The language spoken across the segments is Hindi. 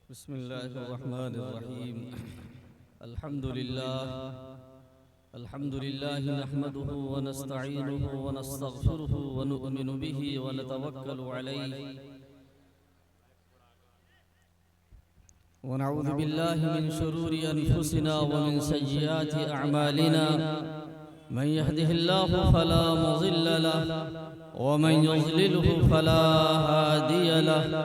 बिस्मिल्लाहिर्रहमानिर्रहीम। अल्हम्दुलिल्लाह नहमदुहु व नस्तईनुहु व नस्तगफिरुहु व नु'मिनु बिही व नतवक्कलु अलैहि व नऊज़ु बिल्लाहि मिन शुरूरि अनफुसिना व मिन सय्यिआति अअमालिना। मन यहदिहिल्लाहु फला मुज़िल्ल लहु व मन युज़लिलहु फला हादिय लहु।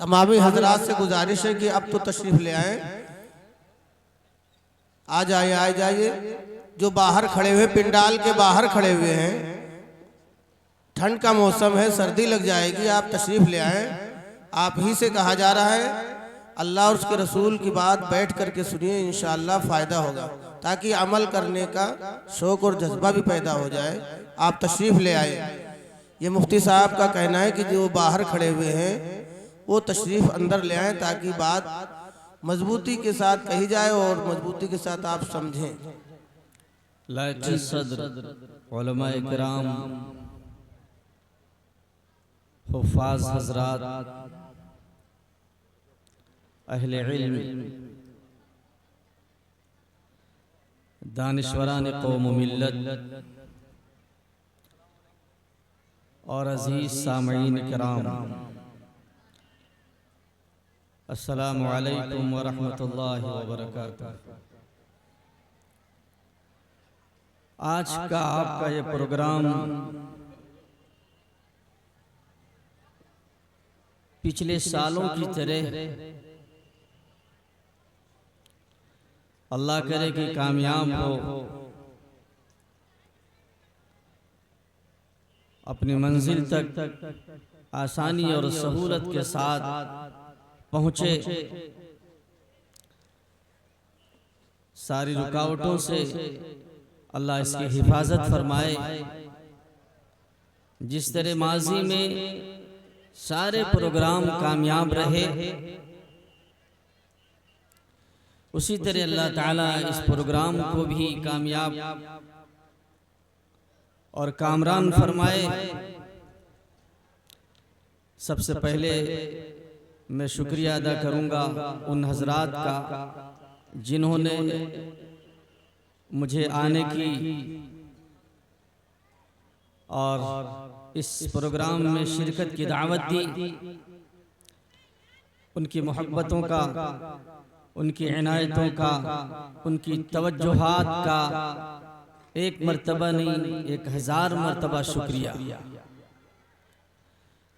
तमामी हजरात से गुजारिश है कि अब तो तशरीफ ले आए, आ जाइए। जो बाहर खड़े हुए, पिंडाल के बाहर खड़े हुए हैं, ठंड का मौसम है, सर्दी लग जाएगी, आप तशरीफ ले आए। आप ही से कहा जा रहा है, अल्लाह और उसके रसूल की बात बैठ करके सुनिए, इंशाअल्लाह फ़ायदा होगा, ताकि अमल करने का शौक़ और जज्बा भी पैदा हो जाए। आप तशरीफ़ ले आए। ये मुफ्ती साहब का कहना है कि जो बाहर खड़े हुए हैं वो तशरीफ़ अंदर ले आए, ताकि बात मजबूती के साथ कही जाए और मजबूती के साथ आप समझें। लायक़ सद्र उलमाए किराम, हुफ़ाज़ हज़रात, अहले इल्म, दानिश्वरान कौम मिल्लत और अज़ीज़ सामईन किराम, अस्सलामु अलैकुम व रहमतुल्लाहि व बरकातुहू। आज का आपका ये प्रोग्राम पिछले सालों की तरह अल्लाह करे कि कामयाब हो, अपनी मंजिल तक आसानी और सहूलत के साथ पहुँचे, सारी रुकावटों से अल्लाह इसकी हिफाजत फरमाए। जिस तरह माजी में सारे प्रोग्राम कामयाब रहे, उसी तरह अल्लाह ताला इस प्रोग्राम को भी कामयाब और कामरान फरमाए। सबसे पहले मैं शुक्रिया अदा करूंगा उन हजरात का जिन्होंने मुझे आने की और इस प्रोग्राम में शिरकत की दावत दी। उनकी मोहब्बतों का, उनकी इनायतों का, उनकी तवज्जुहात का एक मर्तबा नहीं 1000 मर्तबा शुक्रिया।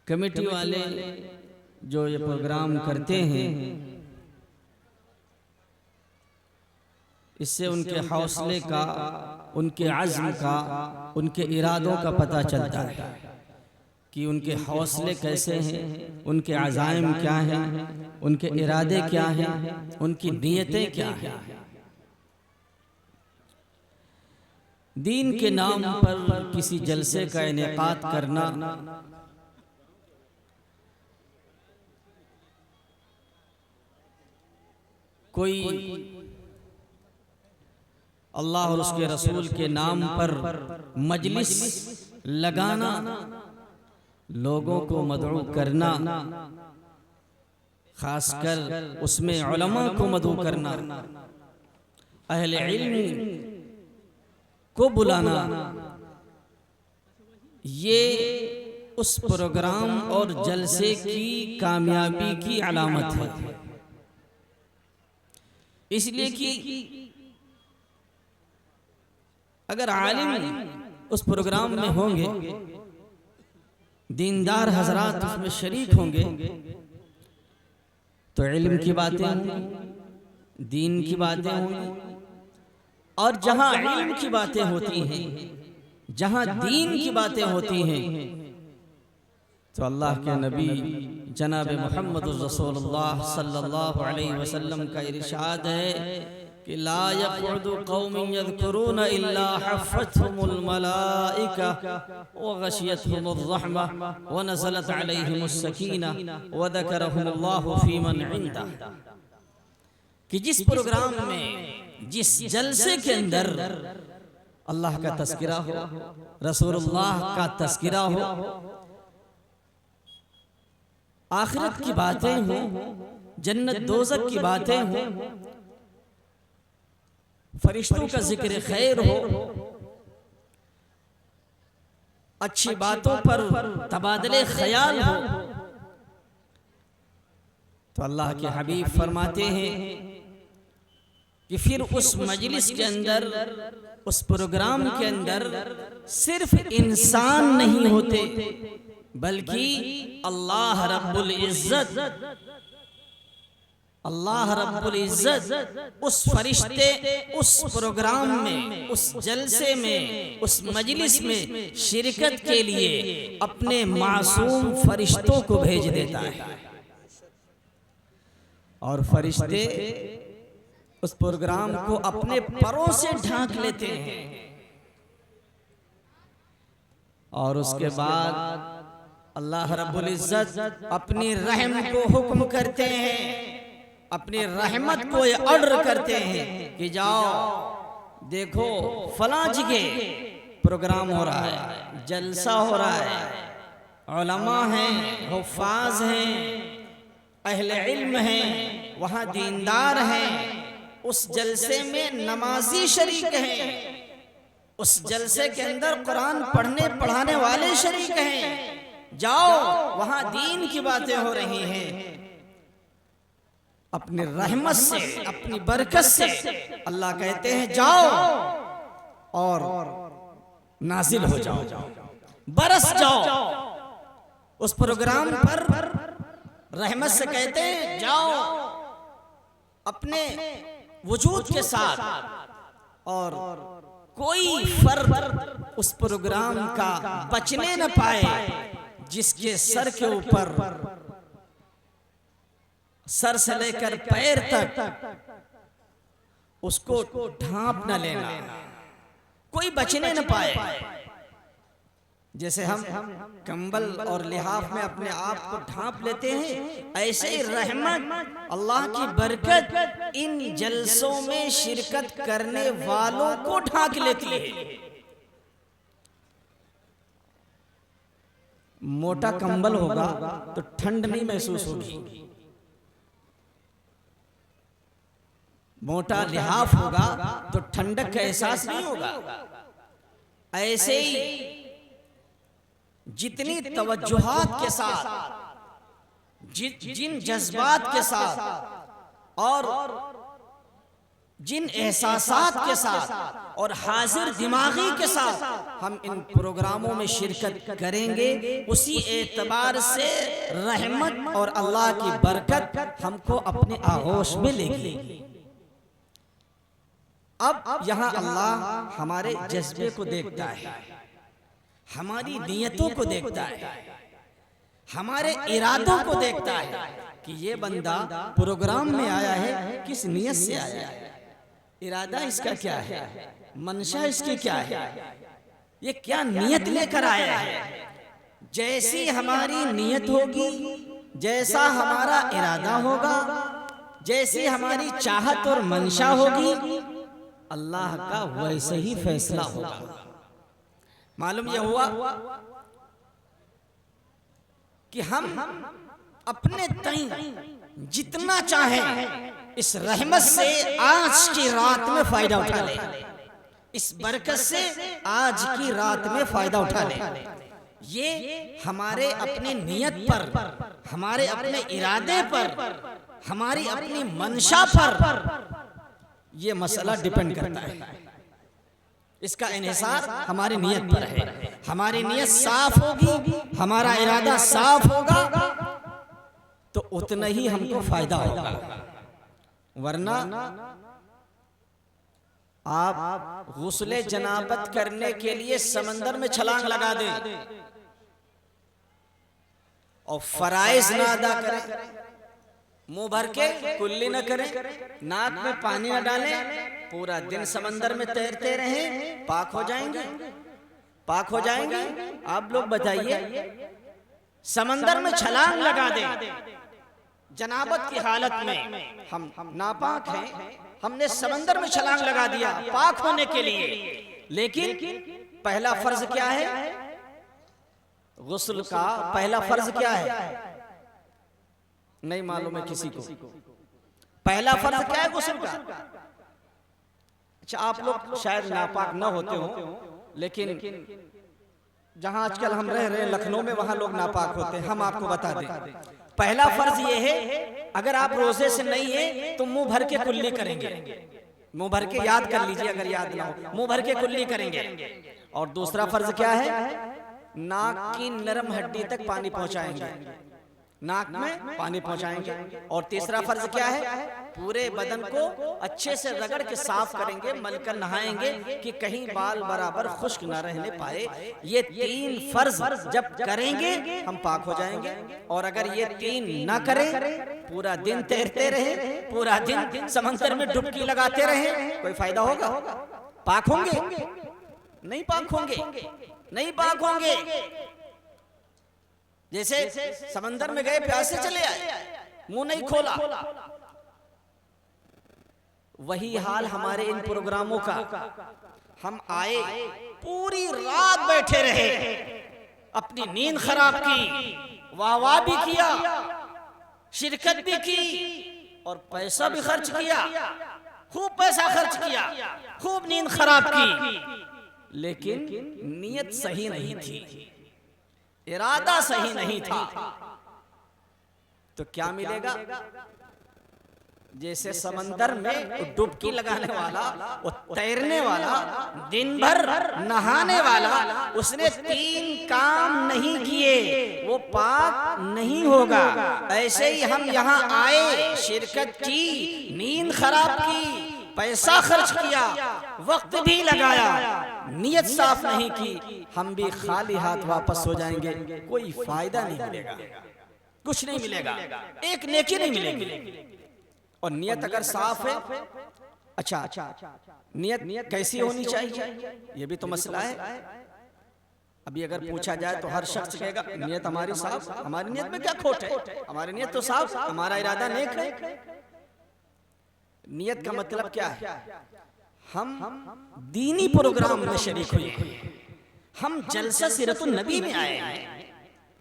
कमेटी वाले जो ये प्रोग्राम करते हैं, इससे उनके हौसले का, उनके अज़्म का, उनके इरादों का पता चलता है कि उनके हौसले कैसे हैं, उनके अज़ाइम क्या हैं, उनके इरादे क्या हैं, उनकी नीयतें क्या हैं। दीन के नाम पर किसी जलसे का इनेकाद करना कोई अल्लाह और उसके रसूल के नाम पर मजलिस लगाना, लोगों को मदऊ करना, खासकर उसमें उलमा को मदऊ करना, अहले इल्म को बुलाना, ये उस प्रोग्राम और जलसे की कामयाबी की अलामत है। इसलिए कि अगर आलिम उस प्रोग्राम में होंगे, दीनदार हजरात उसमें शरीक होंगे, तो इल्म की बातें होंगी, दीन की बातें होंगी। और जहां इल्म की बातें होती हैं, जहां दीन की बातें होती हैं, तो अल्लाह के नबी जनाब मोहम्मद रसूलुल्लाह सल्लल्लाहु अलैहि वसल्लम का इरशाद है कि ला यक़उदु क़ौमुन यज़कुरून इल्ला हफ़्फ़तहुमुल मलाइका व गशियतहुमुर रहमा व नज़लत अलैहिमुस सकीना व ज़करहुमुल्लाहु फ़ीमन इंदह। कि जिस प्रोग्राम में, जिस जलसे के अंदर अल्लाह का तज़किरा हो, रसूलुल्लाह का तज़किरा हो, आखिरत की बातें हों, जन्नत दोज़ख की बातें हों, फरिश्तों का जिक्र खैर हो, अच्छी बातों पर तबादले ख्याल हो, तो अल्लाह के हबीब फरमाते हैं कि फिर उस मजलिस के अंदर, उस प्रोग्राम के अंदर सिर्फ इंसान नहीं होते, बल्कि अल्लाह रब्बुल इज्जत उस फरिश्ते, उस प्रोग्राम में, उस जलसे में, उस मजलिस में शिरकत के लिए अपने मासूम फरिश्तों को भेज देता है। और फरिश्ते उस प्रोग्राम को अपने परों से ढांक लेते हैं। और उसके बाद अल्लाह रब्बुल इज्जत अपनी रहम को हुक्म करते हैं, अपनी रहमत को ये ऑर्डर करते हैं कि जाओ देखो फलां जगह प्रोग्राम हो रहा है, जलसा हो रहा है, उलमा हैं, हुफ्फाज हैं, अहले इल्म हैं, वहाँ दीनदार हैं, उस जलसे में नमाजी शरीक हैं, उस जलसे के अंदर कुरान पढ़ने पढ़ाने वाले शरीक हैं। जाओ वहाँ दीन की बातें हो रही हैं। अपनी रहमत से, अपनी बरकत से अल्लाह कहते हैं जाओ और नाजिल हो जाओ, बरस जाओ उस प्रोग्राम पर। रहमत से कहते हैं जाओ अपने वजूद के साथ, और कोई फर्द उस प्रोग्राम का बचने न पाए जिसके सर के ऊपर, सर से लेकर पैर तक उसको ढांप न लेना, कोई बचने न पाए। जैसे हम कंबल और लिहाफ में अपने आप को ढांप लेते हैं, ऐसे ही रहमत, अल्लाह की बरकत इन जलसों में शिरकत करने वालों को ढांक लेती है। मोटा कंबल होगा तो ठंड नहीं महसूस होगी, मोटा लिहाफ होगा तो ठंडक का एहसास नहीं होगा। ऐसे ही जितनी तवज्जुहात के साथ, जिन जज्बात के साथ और जिन एहसासात के साथ और हाजिर दिमागी के साथ हम इन प्रोग्रामों में शिरकत करेंगे, उसी एतबार से रहमत और अल्लाह की बरकत हमको अपने आगोश में लेगी। अब यहाँ अल्लाह हमारे जज्बे को देखता है, हमारी नियतों को देखता है, हमारे इरादों को देखता है कि ये बंदा प्रोग्राम में आया है किस नियत से आया है, इरादा इसका क्या है, मंशा इसकी क्या है, ये क्या नियत लेकर आया है। जैसी हमारी नियत होगी, जैसा हमारा इरादा होगा, जैसी हमारी चाहत और मंशा होगी, अल्लाह का वैसे ही फैसला होगा। मालूम यह हुआ कि हम अपने तई जितना चाहें इस रहमत से आज की रात में फायदा उठा ले, इस बरकत से आज की रात में फायदा उठा ले। ये हमारे अपने नियत पर, हमारे अपने इरादे पर, हमारी अपनी मंशा पर ये मसला डिपेंड करता है। इसका इन्हिसार हमारी नियत पर है। हमारी नियत साफ होगी, हमारा इरादा साफ होगा तो उतना ही हमको फायदा होगा। वरना आप गुस्ले जनाबत करने के लिए समंदर में छलांग लगा दें और फराइज ना अदा करें, मुंह भर के कुल्ली न करें, नाक में पानी न डालें, पूरा दिन समंदर में तैरते रहें, पाक हो जाएंगे, पाक हो जाएंगे। आप लोग बताइए, समंदर में छलांग लगा दें जनाबत की हालत में, हम नापाक हैं, हमने समंदर में छलांग लगा दिया पाक होने के लिए, लेकिन पहला फर्ज क्या है? गुस्ल का पहला फर्ज क्या है? नहीं मालूम है किसी को। पहला फर्ज क्या है गुस्ल का? अच्छा, आप लोग शायद नापाक न होते हो, लेकिन जहां आजकल हम रह रहे हैं लखनऊ में, वहां लोग नापाक होते हैं। हम आपको बता दें, पहला फर्ज ये है, अगर आप रोजे से नहीं है तो मुंह भर के कुल्ली करेंगे, मुंह भर के, याद कर लीजिए अगर याद ना हो, मुंह भर के कुल्ली करेंगे। और दूसरा फर्ज क्या है? नाक की नरम हड्डी तक पानी पहुंचाएंगे, नाक में पानी पहुंचाएंगे। और तीसरा फर्ज क्या है? पूरे बदन को अच्छे से रगड़ के साफ करेंगे, मलकर नहाएंगे कि कहीं बाल बराबर खुश्क ना रहने पाए। ये तीन फर्ज जब करेंगे हम पाक हो जाएंगे। और अगर ये तीन ना करें, पूरा दिन तैरते रहे, पूरा दिन समंदर में डुबकी लगाते रहे, कोई फायदा होगा? पाक होंगे? नहीं पाक होंगे, नहीं पाक होंगे। जैसे समंदर में गए, प्यासे चले आए, मुंह नहीं खोला, वही हाल हमारे इन प्रोग्रामों का। हम आए, पूरी रात बैठे रहे, अपनी नींद खराब की, वाह वाह भी किया, शिरकत भी की और पैसा भी खर्च किया, खूब पैसा खर्च किया, खूब नींद खराब की, लेकिन नीयत सही नहीं थी, इरादा सही नहीं था। तो क्या मिलेगा? जैसे समंदर में डुबकी लगाने वाला, वो तैरने वाला, दिन भर नहाने वाला, उसने तीन काम नहीं किए, वो पाक नहीं होगा। ऐसे ही हम यहाँ आए, शिरकत की, नींद खराब की, पैसा खर्च किया, वक्त भी लगाया, नियत साफ नहीं की, हम भी खाली हाथ वापस हो जाएंगे, कोई फायदा नहीं मिलेगा, कुछ नहीं मिलेगा, एक नेकी नहीं मिलेगी। और नियत अगर साफ है, अच्छा नियत कैसी होनी चाहिए, ये भी तो मसला है। अभी अगर पूछा जाए तो हर शख्स कहेगा नियत हमारी साफ, हमारी नियत में क्या खोट है, हमारी नियत तो साफ, हमारा इरादा नेक है। नियत का मतलब क्या है? हम दीनी प्रोग्राम में शरीक हुए, हम जलसा सीरतुन नबी में आए हैं,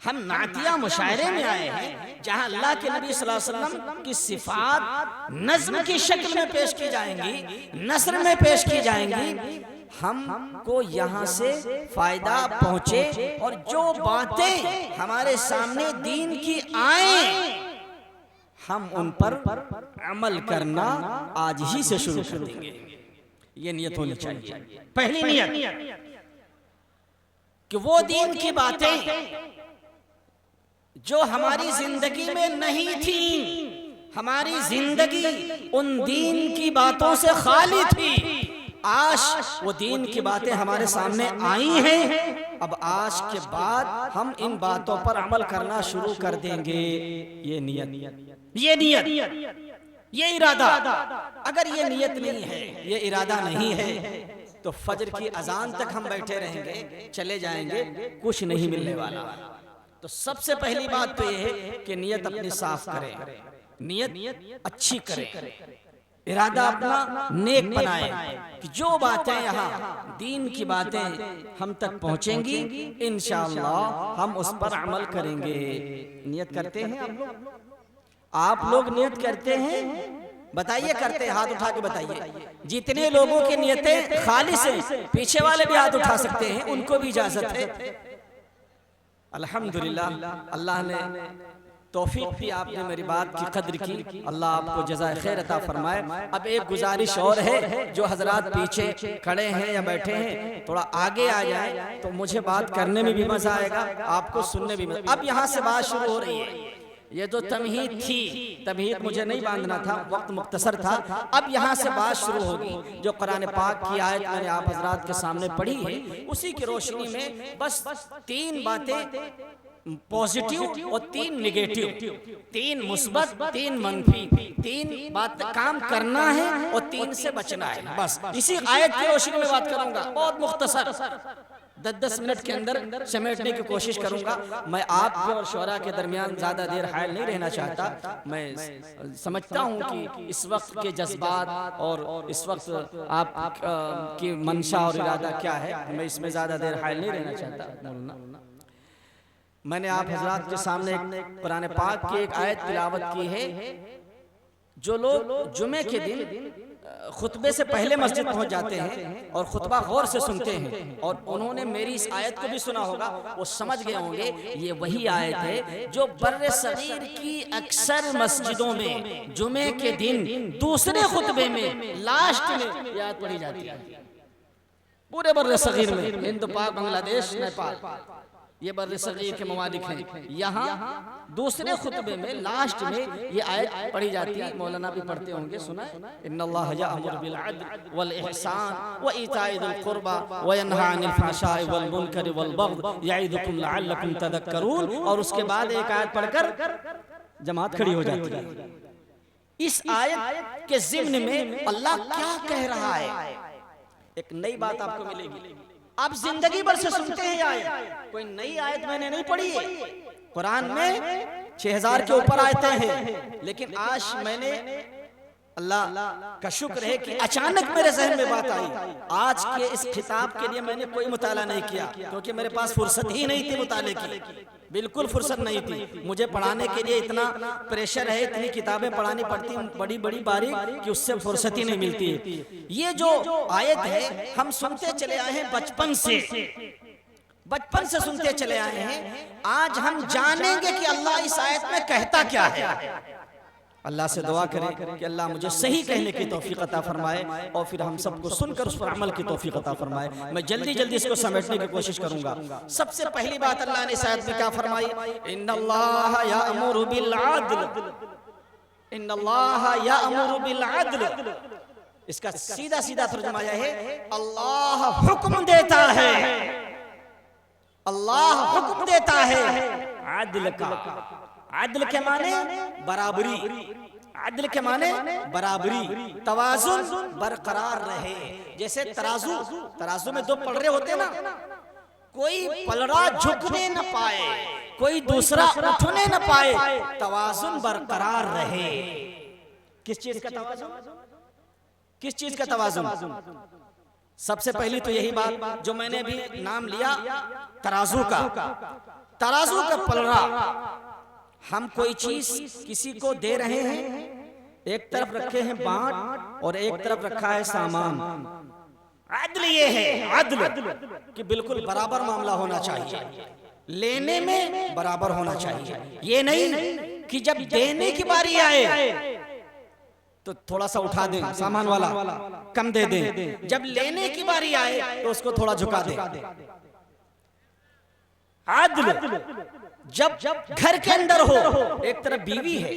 हम नातिया मुशायरे में आए हैं, जहां अल्लाह के नबी सल्लल्लाहु अलैहि वसल्लम की सिफात नज़्म की शक्ल में पेश की जाएंगी, नस्र में पेश की जाएंगी। हमको यहाँ से फायदा पहुंचे और जो बातें हमारे सामने दीन की आए, हम उन पर अमल करना आज ही से शुरू कर देंगे। ये नियत होनी चाहिए। पहली नियत कि वो दीन की बातें जो हमारी जिंदगी में नहीं थी, हमारी जिंदगी उन दीन की बातों से खाली थी, आज वो दीन की बातें हमारे सामने आई हैं। अब आज के बाद हम इन बातों पर अमल करना शुरू कर देंगे। ये नियत, ये नियत, ये इरादा। अगर ये नियत नहीं है, ये इरादा नहीं है, तो फजर की अजान तक हम बैठे रहेंगे, चले जाएंगे, कुछ नहीं मिलने वाला। तो सबसे पहली बात तो ये है कि नियत अपनी साफ करें, नियत अच्छी करें, इरादा अपना नेक बनाए कि जो बातें यहाँ दीन की बातें हम तक पहुँचेंगी, इंशाअल्लाह हम उस पर अमल करेंगे। नियत करते हैं आप लोग नियत करते हैं? बताइए, करते हैं? हाथ उठा के बताइए। जितने लोगों की नियतें खालिस हैं, पीछे वाले भी हाथ उठा सकते हैं, उनको भी इजाजत है। अल्हम्दुलिल्लाह, अल्लाह ने तौफीक भी आपने मेरी बात की कद्र की, अल्लाह आपको जज़ाए खैर अता फरमाए। अब एक गुजारिश और है, जो हजरात पीछे खड़े हैं या बैठे हैं थोड़ा आगे आ जाए तो मुझे बात करने में भी मजा आएगा, आपको सुनने भी मजा। अब यहाँ से बात शुरू हो रही है, ये जो तमहीद थी, तमहीद मुझे नहीं बांधना था, वक्त मुख्तसर था। अब यहाँ से बात शुरू होगी। जो कुरान पाक की आयत मैंने आप हजरात के सामने पढ़ी है, उसी की रोशनी में बस 3 बातें पॉजिटिव और 3 निगेटिव, 3 मुस्बत 3 मंफी, 3 बात काम करना है और 3 से बचना है। बस इसी आयत की रोशनी में बात करूंगा, बहुत मुख्तसर 10-10 मिनट के अंदर समेटने की कोशिश करूंगा। मैं आपके और शोरा के दरमियान ज्यादा देर हायल नहीं रहना चाहता। मैं समझता हूं कि इस वक्त के जज्बात और इस वक्त आप की मंशा और इरादा क्या है, मैं इसमें ज्यादा देर हायल नहीं रहना चाहता। मैंने आप हजरात के सामने कुरान पाक की एक आयत तिलावत की है। जो लोग जुमे के दिन खुतबे से पहले मस्जिद पहुंच जाते हैं और खुतबा गौर से सुनते हैं, और उन्होंने मेरी इस आयत को भी सुना होगा, वो समझ गए होंगे ये वही आयत है जो बर्रे सगीर की अक्सर मस्जिदों में जुमे के दिन दूसरे खुतबे में लास्ट में ये आयत पढ़ी जाती है। पूरे बर्रे सगीर में, हिंद, पाक, बांग्लादेश, नेपाल, ये बर्रे सगीर के ममालिक हैं। यहाँ दूसरे खुतबे में लास्ट में ये आयत पढ़ी जाती है। मौलाना भी पढ़ते होंगे, सुना है, इन्नल्लाह यअमुरु बिल अद्ल वल इहसान व इताइ दिल कुर्बा व यनहा अनिल फहशाइ वल मुनकरि वल बग़्य यइदुकुम लअल्लकुम तदक्करून। और उसके बाद एक आयत पढ़कर जमात खड़ी हो जाती है। इस आयत के ज़िम्न में अल्लाह क्या कह रहा है, एक नई बात आपको मिलेगी। आप जिंदगी भर से सुनते हैं आयत, कोई नई आयत मैंने नहीं पढ़ी है। कुरान में 6000 के ऊपर आयतें हैं, लेकिन आज मैंने, अल्लाह का शुक्र है कि अचानक मेरे जहन में बात आई। आज के इस खिताब के लिए मैंने कोई मुताला नहीं किया, क्योंकि मेरे पास फुर्सत ही नहीं थी मुताले की, बिल्कुल फुर्सत नहीं थी। मुझे पढ़ाने के लिए इतना प्रेशर है, इतनी किताबें पढ़ानी पड़ती बड़ी बड़ी बारीक, कि उससे फुर्सत ही नहीं मिलती है। ये जो आयत है हम सुनते चले आए हैं बचपन से सुनते चले आए हैं। आज हम जानेंगे कि अल्लाह इस आयत में कहता क्या है। अल्लाह से दुआ करें कि अल्लाह मुझे सही कहने की तौफीक अता फरमाए, और फिर हम सबको सुनकर उस पर अमल की तौफीक अता फरमाए। मैं जल्दी जल्दी इसको समेटने की कोशिश करूंगा। सबसे पहली बात अल्लाह ने इस आयत में क्या फरमाई, इन्नल्लाह यअमुरु बिल अद्ल, इन्नल्लाह यअमुरु बिल अद्ल। इसका सीधा सीधा तर्जुमा यह है, अल्लाह हुक्म देता है, अल्लाह हुक्म देता है अदल का। अदल के माने बराबरी, अदल के माने बराबरी, तवाजुन बरकरार रहे। जैसे तराजू में 2 पलड़े होते ना, कोई पलड़ा झुकने न पाए, कोई दूसरा उठने न पाए, तवाजुन बरकरार रहे। किस चीज का तवाजुन, किस चीज का तवाजुन? सबसे पहली तो यही बात जो मैंने भी नाम लिया, तराजू का। तराजू का पलड़ा, हम कोई चीज किसी को दे रहे हैं, एक तरफ रखे हैं बांट और एक तरफ रखा है सामान। अदल ये है, अदल कि बिल्कुल बराबर मामला होना चाहिए, लेने में बराबर होना चाहिए। ये नहीं कि जब देने की बारी आए तो थोड़ा सा उठा दें, सामान वाला कम दे दें, जब लेने की बारी आए तो उसको थोड़ा झुका दें। अदल जब घर के अंदर हो, एक तरफ बीवी है,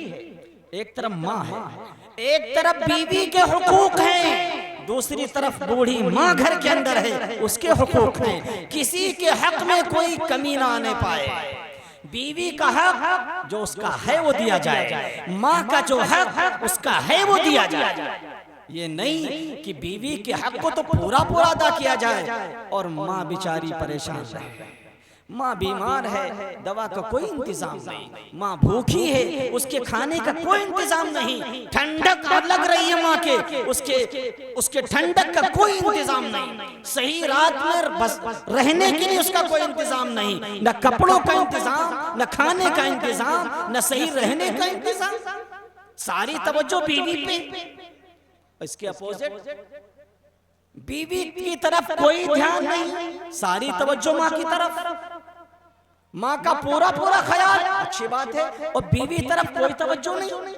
एक तरफ माँ है, एक तरफ बीवी के हुकूक हैं, दूसरी तरफ बूढ़ी माँ घर के अंदर है, उसके हुकूक हैं। किसी के हक में कोई कमी ना आने पाए। बीवी का हक जो उसका है वो दिया जाए, माँ का जो हक उसका है वो दिया जाए। ये नहीं कि बीवी के हक को तो पूरा पूरा अदा किया जाए और माँ बेचारी परेशान रहे। माँ बीमार है, दवा का कोई इंतजाम नहीं, माँ भूखी है, उसके खाने का कोई इंतजाम नहीं, ठंडक लग रही है माँ के, उसके ठंडक का कोई इंतजाम नहीं, सही रात में बस रहने के लिए उसका कोई इंतजाम नहीं, न कपड़ों का इंतजाम, न खाने का इंतजाम, न सही रहने का इंतजाम। सारी तवज्जो बीवी पे। इसके अपोजिट बीवी की तरफ कोई ध्यान नहीं, सारी तवज्जो माँ की तरफ। माँ का पूरा पूरा ख्याल, अच्छी बात है, और बीवी तरफ कोई तवज्जो नहीं,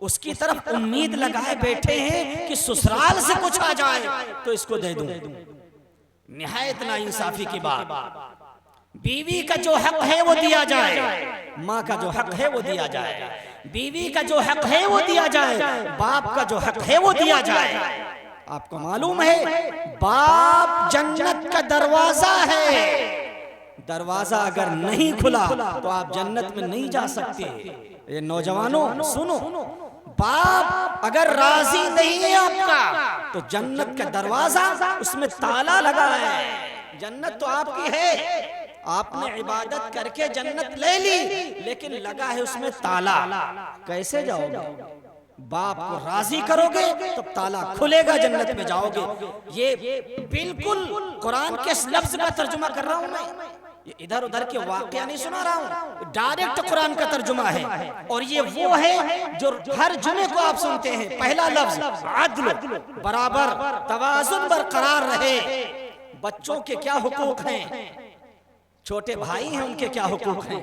उसकी तरफ उम्मीद लगाए बैठे हैं कि ससुराल से कुछ आ जाए तो इसको दे दूं। निहायत नाइंसाफी की बात। बीवी का जो हक है वो दिया जाए, माँ का जो हक है वो दिया जाए, बीवी का जो हक है वो दिया जाए, बाप का जो हक है वो दिया जाए। आपको मालूम है बाप जन्नत का दरवाजा है, दरवाजा अगर नहीं खुला तो आप जन्नत में नहीं जा सकते। ये नौजवानों सुनो, बाप अगर राजी नहीं है आपका तो जन्नत का दरवाजा उसमें ताला लगा है। जन्नत तो आपकी है, आपने इबादत करके जन्नत ले ली, लेकिन लगा है उसमें ताला। कैसे जाओगे? बाप को राजी करोगे तब ताला खुलेगा, जन्नत में जाओगे। ये बिल्कुल कुरान के इस लफ्ज का तर्जुमा कर रहा हूं मैं, ये इधर उधर के वाकया नहीं सुना रहा हूं, डायरेक्ट कुरान का तर्जुमा है। और ये वो है जो हर जुमे को आप सुनते हैं। पहला लफ्ज अदल, बराबर, तवाजुन बरकरार रहे। बच्चों के क्या हुकूक हैं, छोटे भाई हैं उनके क्या हुकूक हैं,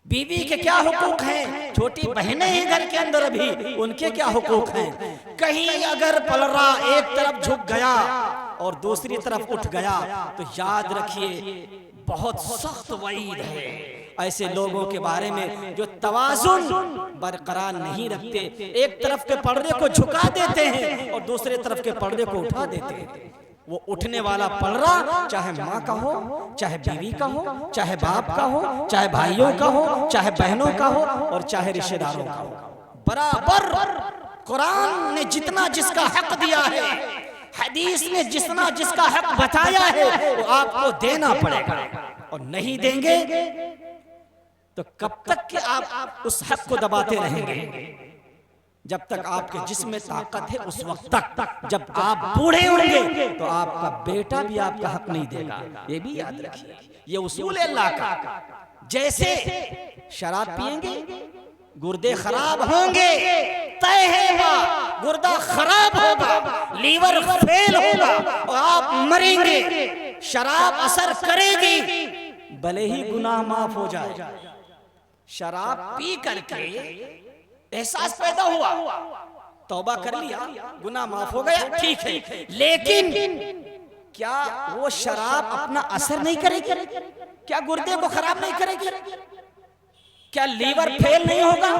बीवी के क्या हुकूक हैं, छोटी बहनें हैं घर के अंदर अभी, उनके क्या हुकूक हैं। कहीं अगर पलरा एक तरफ झुक गया और दूसरी तरफ उठ गया तो याद रखिए बहुत सख्त वईद है ऐसे लोगों के बारे में जो तवाजुन बरकरार नहीं रखते, एक तरफ के पर्दे को झुका देते हैं और दूसरे तरफ के पर्दे को उठा देते हैं। वो उठने वाला पलड़ा चाहे माँ का हो, चाहे बीवी का हो, चाहे बाप का हो, चाहे भाइयों का हो, चाहे बहनों का हो, और चाहे रिश्तेदारों का हो, बराबर कुरान ने जितना जिसका हक दिया है, हदीस ने जितना जिसका हक बताया है, वो आपको देना पड़ेगा। और नहीं देंगे तो कब तक के आप उस हक को दबाते रहेंगे? जब तक आपके जिस्म में ताकत है उस वक्त तक। जब आप बूढ़े होंगे तो आपका बेटा भी आपका हक नहीं देगा, ये भी याद रखिए। ये उसूल है अल्लाह का। जैसे शराब पिएंगे गुर्दे खराब होंगे, तय है गुर्दा खराब होगा, लीवर फेल होगा और आप मरेंगे। शराब असर करेगी, भले ही गुनाह माफ हो जाए। शराब पी करके एहसास पैदा हुआ, तौबा कर लिया, गुनाह माफ हो गया, ठीक है, लेकिन क्या वो शराब अपना असर नहीं करेगी? क्या गुर्दे को खराब नहीं करेगी? क्या लीवर फेल नहीं होगा?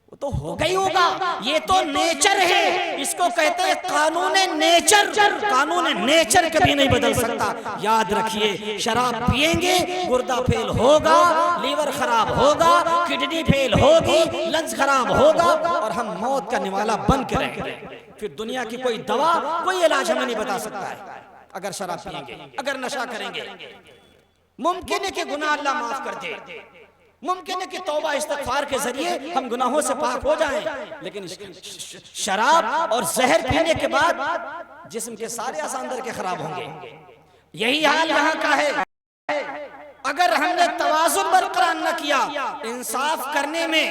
वो तो होगा ही होगा। ये तो नेचर है, इसको कहते हैं कानून नेचर। कानून नेचर कभी नहीं बदल सकता। याद रखिए, शराब पिएंगे गुर्दा फेल होगा, लीवर खराब होगा, किडनी फेल होगी, लंग्स खराब होगा और हम मौत का निवाला बन के रहेंगे। फिर दुनिया की कोई दवा, कोई इलाज हमें नहीं बता सकता है। अगर शराब पिएंगे, अगर नशा करेंगे, मुमकिन है कि गुनाह अल्लाह माफ कर दे, मुमकिन है कि तौबा इस्तिग़फ़ार के जरिए हम गुनाहों से पाक हो जाएं, लेकिन शराब और जहर पीने के बाद जिस्म के सारे अज़ा अंदर के खराब होंगे। यही हाल यहाँ का है। अगर हमने तवाज़ुन बरकरार न किया, इंसाफ करने में,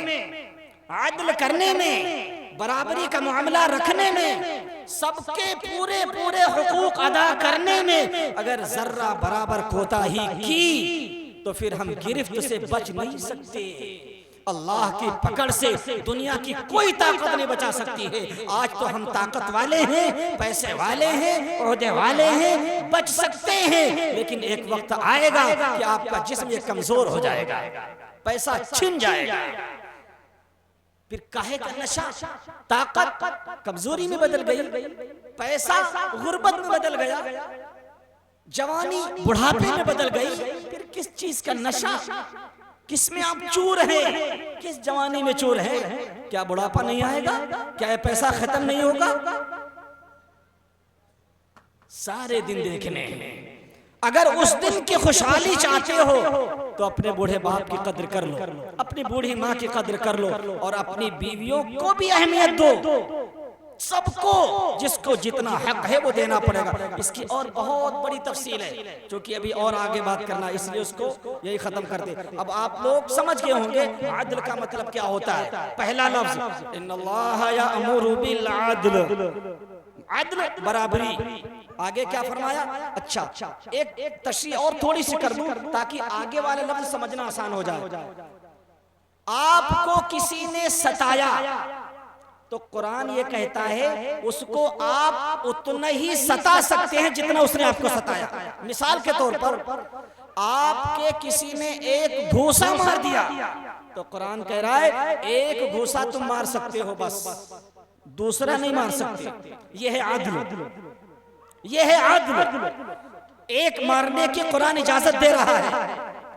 आदल करने में, बराबरी का मामला रखने में, सबके पूरे पूरे हुकूक अदा करने में अगर जर्रा बराबर कोताही की तो फिर हम गिरफ्त से बच नहीं सकते। अल्लाह की पकड़ से दुनिया की कोई ताकत नहीं बचा सकती है। आज तो हम ताकत वाले हैं, पैसे वाले हैं, ओहदे वाले हैं, बच सकते हैं, लेकिन एक वक्त आएगा कि आपका जिस्म ये कमजोर हो जाएगा, पैसा छिन जाएगा, फिर काहे का नशा, ताकत कमजोरी में बदल गई, पैसा गुर्बत में बदल गया, जवानी बुढ़ापे में बदल गई, फिर किस चीज का नशा, किस में आप चूर हैं, किस जवानी में चूर हैं? क्या बुढ़ापा नहीं आएगा? क्या ये पैसा खत्म नहीं होगा? सारे दिन देखने हैं। अगर उस दिन की खुशहाली चाहते हो तो अपने बूढ़े बाप की कद्र कर लो, अपनी बूढ़ी माँ की कद्र कर लो और अपनी बीवियों को भी अहमियत दो। सबको जिसको जितना हक है वो देना पड़ेगा। इसकी और बहुत बड़ी तफसील है, क्योंकि अभी और आगे बात करना, इसलिए उसको यही खत्म करते। अब आप लोग समझ गए होंगे आदल का मतलब क्या होता है। पहला लफ्ज इन्नल्लाह याअमुरु बिल आदल, अदल बराबरी। आगे क्या फरमाया? अच्छा एक तशरीह और थोड़ी सी कर दूं ताकि आगे वाले लफ्ज समझना आसान हो जाए। आपको किसी ने सताया तो कुरान ये कहता है उसको आप उतना ही सता सकते हैं जितना उसने आपको सताया। मिसाल के तौर पर आपके किसी ने एक घूसा मार दिया तो कुरान कह रहा है एक घूसा तुम मार सकते हो, बस दूसरा नहीं मार सकते। यह है आदल, यह है आदल। एक मारने की कुरान इजाजत दे रहा है,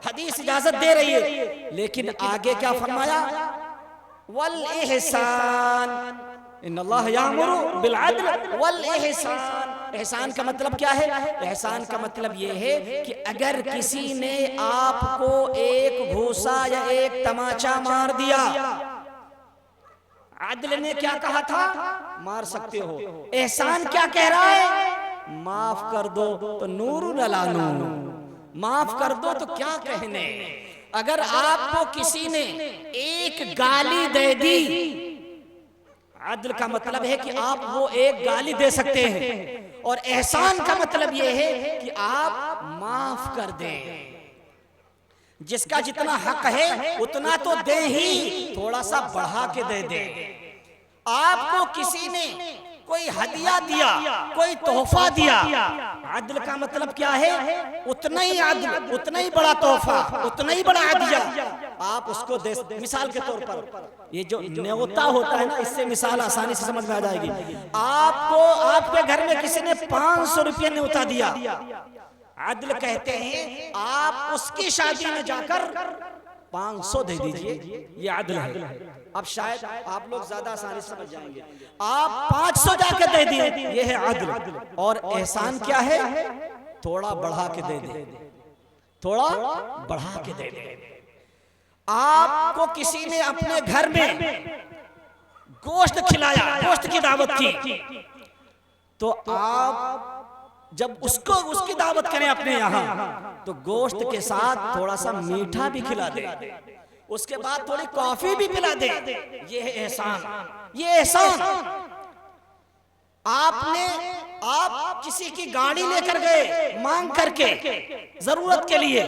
हदीस इजाजत दे रही है, लेकिन आगे क्या फरमाया? वल इहसान इन्नल्लाह यामुरु बिल अदल वल इहसान। एहसान का मतलब क्या है? एहसान का मतलब यह है कि अगर किसी ने आपको एक घूसा या एक तमाचा मार दिया, आदिल ने क्या कहा था? मार सकते हो। एहसान क्या कह रहा है? माफ कर दो तो नूरुल अला नूर, माफ कर दो तो क्या कहने। अगर आपको किसी ने एक गाली दे दी, अदल का मतलब है कि आप वो एक गाली दे सकते हैं, और एहसान का मतलब ये है कि आप माफ कर दें। जिसका जितना हक है उतना तो दे ही, थोड़ा सा बढ़ा के दे दे। आपको किसी ने कोई हदिया दिया, कोई तोहफा दिया, अदल का मतलब क्या है? उतना ही अदल, उतना ही बड़ा तोहफा, उतना ही बड़ा हदिया आप उसको दे। मिसाल के तौर पर ये जो न्योता होता है ना, इससे मिसाल आसानी से समझ में आ जाएगी। आपको आपके घर में किसी ने 500 रुपये न्योता दिया, अदल कहते हैं आप उसकी शादी में जाकर 500 दे दीजिए, ये अदल है। अब शायद आप लोग ज्यादा आसानी से समझ जाएंगे। आप 500 जाके दे दिए, ये है अदल। और एहसान क्या है? थोड़ा बढ़ा के दे दे, थोड़ा बढ़ा के दे दे। आपको किसी ने अपने घर में गोश्त खिलाया, गोश्त की दावत की, तो आप जब उसको उसकी दावत करें अपने यहाँ, तो गोश्त के साथ थोड़ा सा मीठा भी खिला दे, उसके बाद थोड़ी कॉफी भी पिला दे। ये है एहसान, ये एहसान। आप किसी की गाड़ी लेकर गए मांग करके जरूरत के लिए,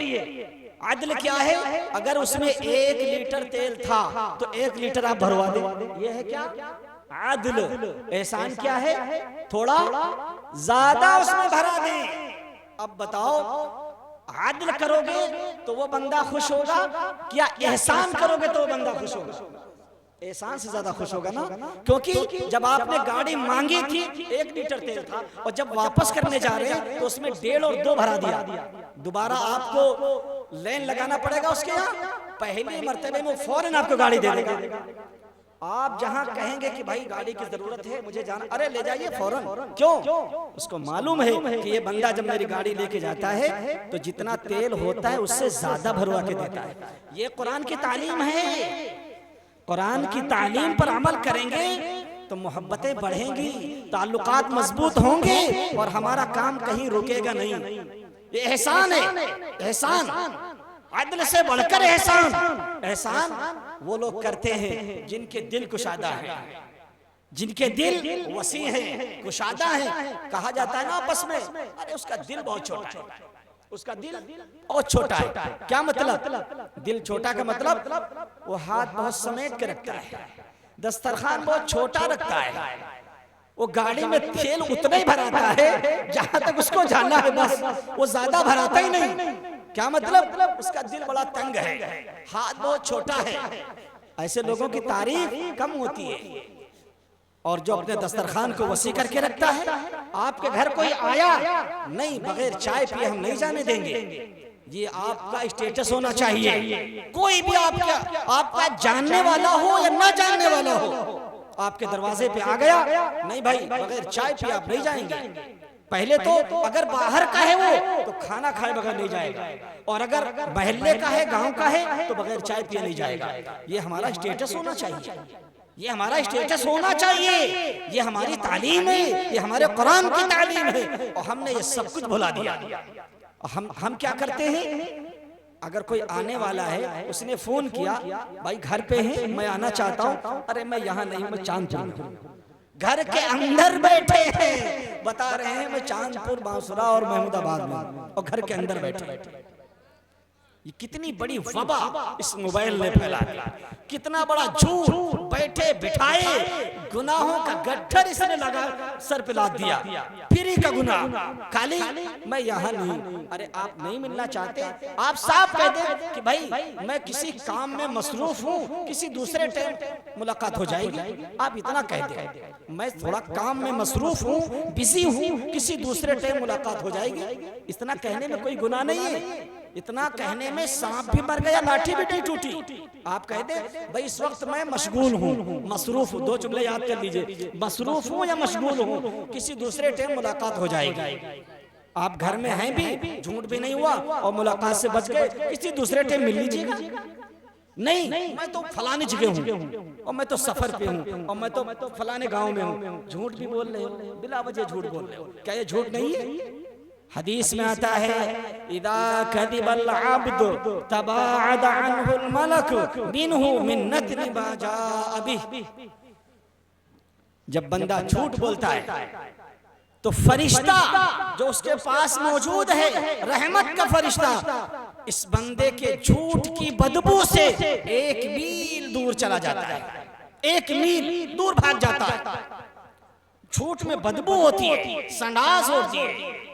अदल क्या है? अगर उसमें 1 लीटर तेल था तो 1 लीटर आप भरवा दे, ये है क्या? अदल। एहसान क्या है? थोड़ा ज्यादा उसमें भरा दे। अब बताओ, अदल करोगे तो वो बंदा खुश होगा, या एहसान करोगे तो वो बंदा खुश होगा? एहसान से ज्यादा खुश होगा ना, क्योंकि जब आपने गाड़ी मांगी थी 1 लीटर तेल था, और जब वापस करने जा रहे हैं तो उसमें 1.5 और 2 भरा दिया। दोबारा आपको लाइन लगाना पड़ेगा उसके यहाँ, पहली मर्तबे में फौरन आपको गाड़ी दे देगा। आप जहां कहेंगे कि भाई गाड़ी की जरूरत है, मुझे जाना, अरे ले जाइए फौरन। क्यों? उसको मालूम है कि ये बंदा जब मेरी गाड़ी लेके जाता है तो जितना तेल होता है उससे ज्यादा भरवा के देता है। ये कुरान की तालीम है। कुरान की तालीम पर अमल करेंगे तो मोहब्बतें बढ़ेंगी, ताल्लुकात मजबूत होंगे, और हमारा काम कहीं रुकेगा नहीं। ये एहसान है, एहसान। अदल से बढ़कर एहसान। एहसान वो लोग करते हैं जिनके दिल कुशादा है, जिनके दिल वसी हैं, कुशादा हैं। कहा जाता है ना आपस में, अरे उसका दिल बहुत छोटा है, उसका दिल बहुत छोटा है। क्या मतलब? दिल छोटा का मतलब वो हाथ बहुत समेट के रखता है, दस्तरखान बहुत छोटा रखता है, वो गाड़ी में तेल उतना ही भराता है जहां तक उसको जाना है, बस वो ज्यादा भराता ही नहीं। क्या मतलब? उसका दिल बड़ा तंग है, हाथ बहुत छोटा है। ऐसे लोगों की तारीफ कम होती है। और जो अपने दस्तरखान को वसी करके रखता है, आपके घर कोई आया नहीं, बगैर चाय पिए हम नहीं जाने देंगे। ये आपका स्टेटस होना चाहिए। कोई भी आपका जानने वाला हो या ना जानने वाला हो, आपके दरवाजे पे आ गया, नहीं भाई बगैर चाय पिए आप नहीं जाएंगे। पहले तो अगर बाहर का है वो तो खाना खाए बगैर नहीं जाएगा, और अगर महल्ले का है, गांव का है, तो बगैर चाय पिए नहीं जाएगा। ये हमारा स्टेटस होना चाहिए, ये हमारा स्टेटस होना चाहिए। ये हमारी तालीम है, ये हमारे कुरान की तालीम है, और हमने ये सब कुछ भुला दिया। हम क्या करते हैं? अगर कोई आने वाला है, उसने फोन किया, भाई घर पे है, मैं आना चाहता हूँ, अरे मैं यहाँ नहीं, मैं चांदपुर। घर के अंदर बैठे हैं, बता रहे हैं मैं चांदपुर, बांसुरा और महमूदाबाद में, और घर के अंदर बैठे। ये कितनी बड़ी वबा इस मोबाइल ने फैला दिया, कितना बड़ा झूठ बैठे बिठाए, गुनाहों का गट्ठर इसने लगा सर पे लाद दिया, फिरी का गुनाह। खाली मैं यहाँ नहीं, अरे आप नहीं मिलना चाहते, आप साफ कह दें कि भाई मैं किसी काम में मसरूफ हूँ, किसी दूसरे टाइम मुलाकात हो जाएगी। आप इतना कह दें मैं थोड़ा काम में मसरूफ हूँ, बिजी हूँ, किसी दूसरे टाइम मुलाकात हो जाएगी। इतना कहने में कोई गुनाह नहीं है। इतना कहने में सांप भी मर गया, लाठी भी नहीं टूटी। आप कहते भाई इस वक्त मैं मशगूल हूँ, मसरूफ हूँ, दो जुमले याद कर लीजिए, मसरूफ हूँ या मशगूल हूँ, किसी दूसरे टाइम मुलाकात हो जाएगी। आप घर में हैं भी, झूठ भी नहीं हुआ और मुलाकात से बच गए, किसी दूसरे टाइम मिल लीजिएगा। नहीं, मैं तो फलाने जगह हूँ और मैं तो सफर पे हूँ और मैं तो फलाने गांव में हूँ, झूठ भी बोल रहे हो, बिला वजह झूठ बोल रहे हो। क्या ये झूठ नहीं है? हदीस में आता है इदा कदिबल अब्द तबाअद अन्हुल मलक मिनहु मिन नतन बाजा अबी। जब बंदा झूठ बोलता है तो फरिश्ता जो उसके पास मौजूद है, रहमत का फरिश्ता, इस बंदे के झूठ की बदबू से 1 मील दूर चला जाता है, 1 मील दूर भाग जाता है। झूठ में बदबू होती है, संडास होती है।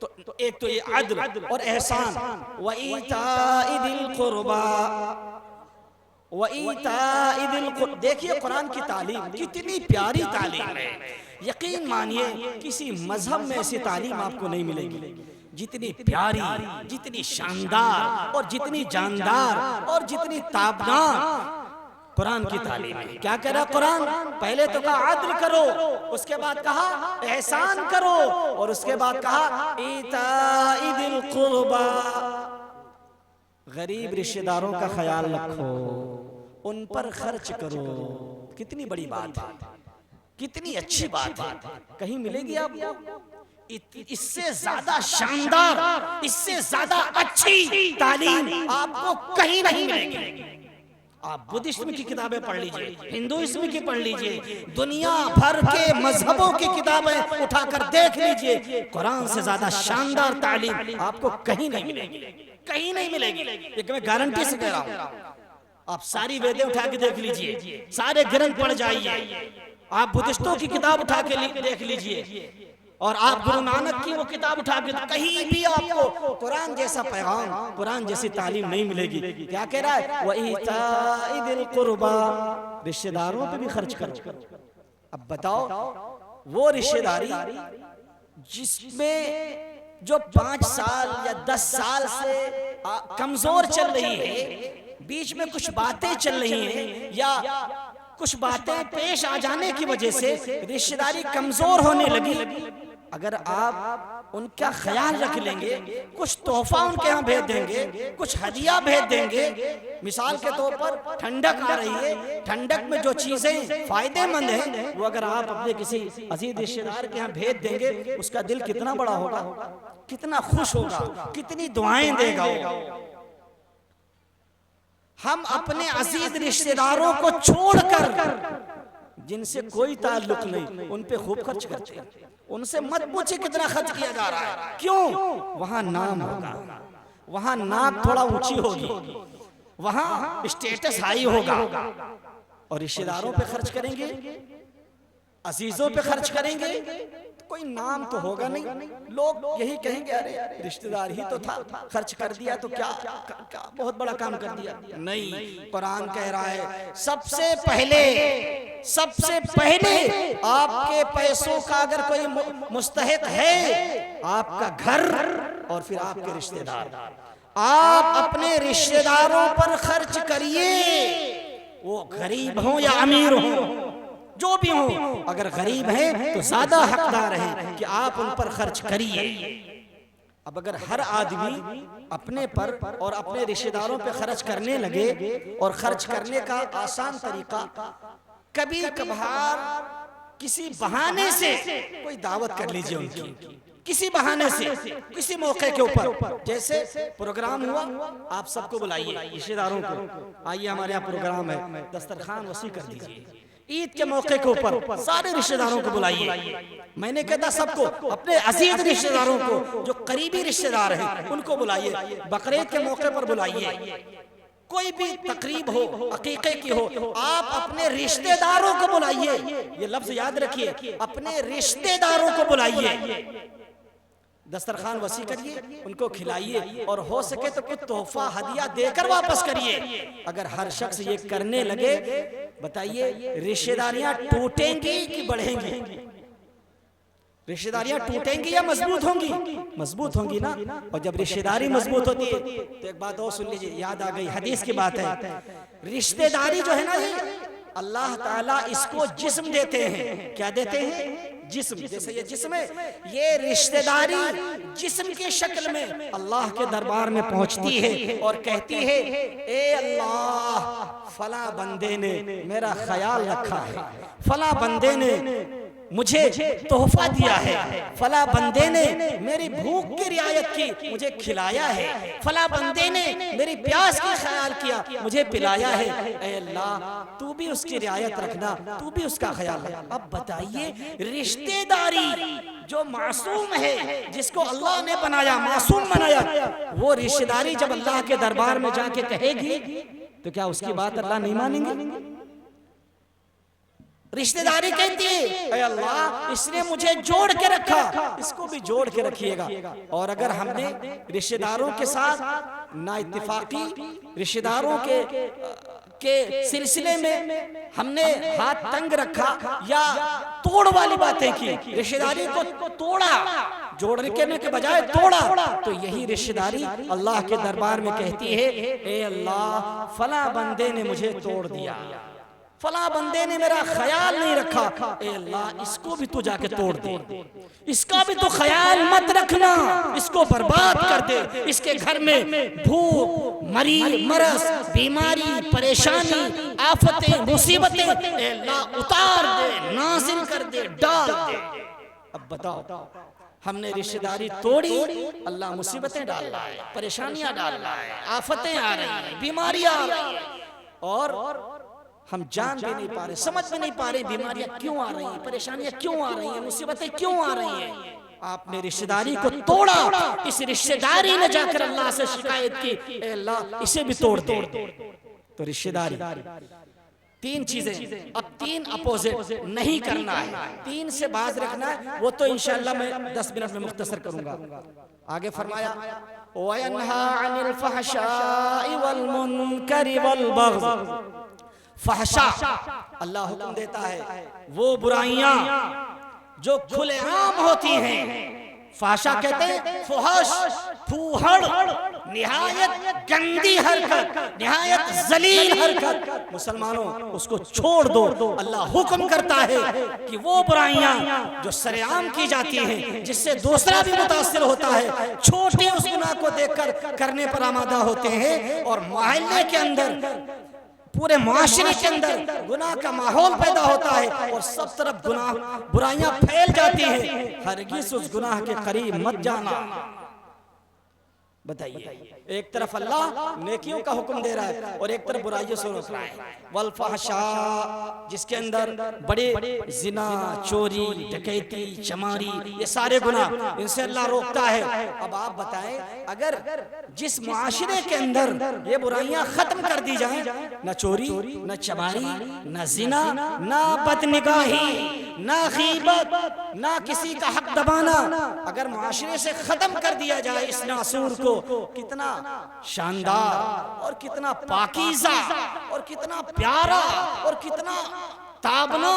तो एक तो ये अदल और एहसान, व ईताइदिल कुर्बा, व ईताइदिल कुर्बा। देखिए कुरान की तालीम कितनी प्यारी तालीम है। यकीन मानिए किसी मजहब में ऐसी तालीम आपको नहीं मिलेगी जितनी प्यारी, जितनी शानदार और जितनी जानदार और जितनी ताबनाक कुरान की तालीम है। क्या कह रहा कुरान? पहले तो कहा अदल करो, उसके बाद कहा एहसान करो और उसके बाद कहा ईताइदिल कुर्बा, गरीब रिश्तेदारों का ख्याल रखो, उन पर खर्च करो। कितनी बड़ी बात है, कितनी अच्छी बात है, कहीं मिलेगी आपको इससे ज्यादा शानदार, इससे ज्यादा अच्छी तालीम आपको कहीं नहीं मिलेगी। आप बुद्धिज्म की किताबें पढ़ लीजिए, हिंदुइज्म की पढ़ लीजिए, दुनिया भर के मजहबों की किताबें उठाकर देख लीजिए, कुरान से ज्यादा शानदार तालीम आपको कहीं नहीं मिलेगी, कहीं नहीं मिलेगी। एक मैं गारंटी से कह रहा हूँ, आप सारी वेदें उठा के देख लीजिए, सारे ग्रंथ पढ़ जाइए, आप बुद्धिस्टों की किताब उठा के देख लीजिए और आप गुरु नानक की वो किताब उठा के, कहीं भी आपको कुरान जैसा पैगाम, कुरान जैसी तालीम नहीं मिलेगी। क्या कह रहा है? वईताइदिल कुर्बा, रिश्तेदारों पे भी खर्च करो। अब बताओ वो रिश्तेदारी जिसमें जो 5 साल या 10 साल से कमजोर चल रही है, बीच में कुछ बातें चल रही हैं या कुछ बातें पेश आ जाने की वजह से रिश्तेदारी कमजोर होने लगी, अगर आप उनका ख्याल रख लेंगे, कुछ तोहफा उनके यहाँ भेज देंगे, कुछ हदिया भेज देंगे, मिसाल के तौर पर ठंडक आ रही है, ठंडक में जो चीजें फायदेमंद हैं वो अगर आप अपने किसी अजीज रिश्तेदार के यहाँ भेज देंगे, उसका दिल कितना बड़ा होगा, कितना खुश होगा, कितनी दुआएं देगा। हम अपने अजीज रिश्तेदारों को छोड़कर जिनसे कोई ताल्लुक नहीं, उन पे खूब खर्च करते हैं। उनसे मत पूछे कितना खर्च किया जा रहा है, क्यों? वहां नाम होगा, वहां नाक थोड़ा ऊंची होगी, वहां स्टेटस हाई होगा, और रिश्तेदारों पे खर्च करेंगे, अजीजों पे खर्च करेंगे, कोई नाम तो होगा नहीं, लोग यही कहेंगे अरे रिश्तेदार ही तो था, खर्च कर दिया तो क्या बहुत बड़ा काम कर दिया। नहीं, कुरान कह रहा है सबसे पहले आपके पैसों का अगर कोई मुस्तहिक है, आपका घर और फिर आपके रिश्तेदार। आप अपने रिश्तेदारों पर खर्च करिए, वो गरीब हो या अमीर हो, जो भी हो, अगर गरीब है तो ज्यादा हकदार है कि आप उन पर खर्च करिए। अब अगर हर आदमी अपने पर और अपने रिश्तेदारों पे खर्च करने लगे, और खर्च करने का आसान तरीका, कभी कभार किसी बहाने से कोई दावत कर लीजिए उनकी, किसी बहाने से, किसी मौके के ऊपर, जैसे प्रोग्राम हुआ, आप सबको बुलाइए रिश्तेदारों को, आइए हमारे यहाँ प्रोग्राम है, दस्तरखान वसी कर दीजिए, ईद के मौके के ऊपर सारे रिश्तेदारों को बुलाइए। मैंने कहता सबको, अपने अजीज रिश्तेदारों को, जो करीबी रिश्तेदार हैं उनको बुलाइए। बकरीद के मौके पर बुलाइए, कोई भी तकरीब हो, अकीके की हो, आप अपने रिश्तेदारों को बुलाइए। ये लफ्ज याद रखिए, अपने रिश्तेदारों को बुलाइए। दस्तरखान वसी करिए, उनको खिलाइए और हो सके तो कुछ तोहफा हदिया देकर वापस करिए। अगर हर शख्स ये करने लगे, बताइए रिश्तेदारियां टूटेंगी कि बढ़ेंगी? रिश्तेदारियां टूटेंगी या मजबूत होंगी? मजबूत होंगी ना। और जब रिश्तेदारी मजबूत होती है तो एक बात और सुन लीजिए, याद आ गई, हदीस की बात है। रिश्तेदारी जो है ना, अल्लाह ताला इसको जिस्म देते हैं। क्या देते हैं? जिस्म। जैसे ये जिस्म है, ये रिश्तेदारी जिस्म की शक्ल में अल्लाह के दरबार में पहुंचती है और कहती है, ए अल्लाह, फला बंदे ने मेरा ख्याल रखा है, फला बंदे ने मुझे तोहफा दिया है, फला बंदे ने मेरी भूख की रियायत की, मुझे खिलाया है, फला बंदे ने मेरी प्यास की ख्याल किया, मुझे पिलाया है। ऐ अल्लाह, तू भी उसकी रियायत रखना, तू भी उसका ख्याल रख। अब बताइए, रिश्तेदारी जो मासूम है, जिसको अल्लाह ने बनाया, मासूम बनाया, वो रिश्तेदारी जब अल्लाह के दरबार में जाके कहेगी तो क्या उसकी बात अल्लाह नहीं मानेंगे? रिश्तेदारी कहती है, ऐ अल्लाह, इसने मुझे जोड़ के रखा, इसको भी जोड़ के रखिएगा। और अगर हमने रिश्तेदारों के साथ ना इत्तेफाकी, रिश्तेदारों के सिलसिले में हमने हाथ तंग रखा या तोड़ वाली बातें की, रिश्तेदारी को तोड़ा, जोड़ने के बजाय तोड़ा, तो यही रिश्तेदारी अल्लाह के दरबार में कहती है, ए अल्लाह, फला बंदे ने मुझे तोड़ दिया, फला बंदे ने मेरा ख्याल नहीं रखा, ए अल्लाह, इसको भी तू जाके तोड़ दे, इसका भी तो ख्याल मत रखना, इसको बर्बाद कर दे, इसके घर में भूख, मरस, बीमारी, परेशानी, आफतें, मुसीबतें, ए अल्लाह, उतार दे, नाज़िल कर दे, डाल दे। अब बताओ, हमने रिश्तेदारी तोड़ी, अल्लाह मुसीबतें डाल रहा है, परेशानियां डाल रहा है, आफतें आ रही हैं, बीमारियां आ रही हैं, और हम जान भी नहीं पा रहे, समझ में नहीं पा रहे बीमारियां क्यों आ रही हैं, परेशानियां क्यों आ रही हैं, मुसीबतें क्यों आ रही हैं। आपने रिश्तेदारी को तोड़ा, इस रिश्तेदारी ने जाकर अल्लाह से शिकायत की, ए अल्लाह, इसे भी तोड़ दे। तो रिश्तेदारी, तीन चीजें, अब तीन अपोजिट नहीं करना है, तीन से बाज रखना है। वो तो इंशाअल्लाह मैं 10 मिनट में मुख्तसर करूंगा। आगे फरमाया, वयन्हा अनिल फहशाइ वल मुनकरि वल बग़्ज़। फहशा, अल्लाह हुक्म देता है वो बुराइयां जो खुलेआम होती हैं। फहशा कहते हैं फुहश, फूहड़, निहायत गंदी हरकत, निहायत जलील हरकत। मुसलमानों, उसको छोड़ दो। अल्लाह हुक्म करता है कि वो बुराइयां जो सरेआम की जाती हैं, जिससे दूसरा भी मुतासिर होता है, छोटे उस गुनाह को देखकर करने पर आमादा होते हैं, और मोहल्ले के अंदर, पूरे माशरे के अंदर गुनाह का माहौल पैदा होता है और सब तरफ गुनाह, बुराइयां फैल जाती हैं। हरगिज़ उस गुनाह के करीब मत जाना। बताइए, एक तरफ अल्लाह नेकियों का हुक्म दे रहा है और एक तरफ बुराइयों से रोक रहा है। वल फहशा, जिसके अंदर बड़े जिना, चोरी, डकैती, चमारी, ये सारे गुनाह, इनसे अल्लाह रोकता है। अब आप बताएं, अगर जिस माशरे के अंदर ये बुराइयां खत्म कर दी जाएं, न चोरी, न चमारी, न जिना, न बदनिगाही, न गीबत, न किसी का हक दबाना, अगर माशरे से खत्म कर दिया जाए इस नासूर को, कितना शानदार और कितना पाकीज़ा और कितना प्यारा और कितना ताबना,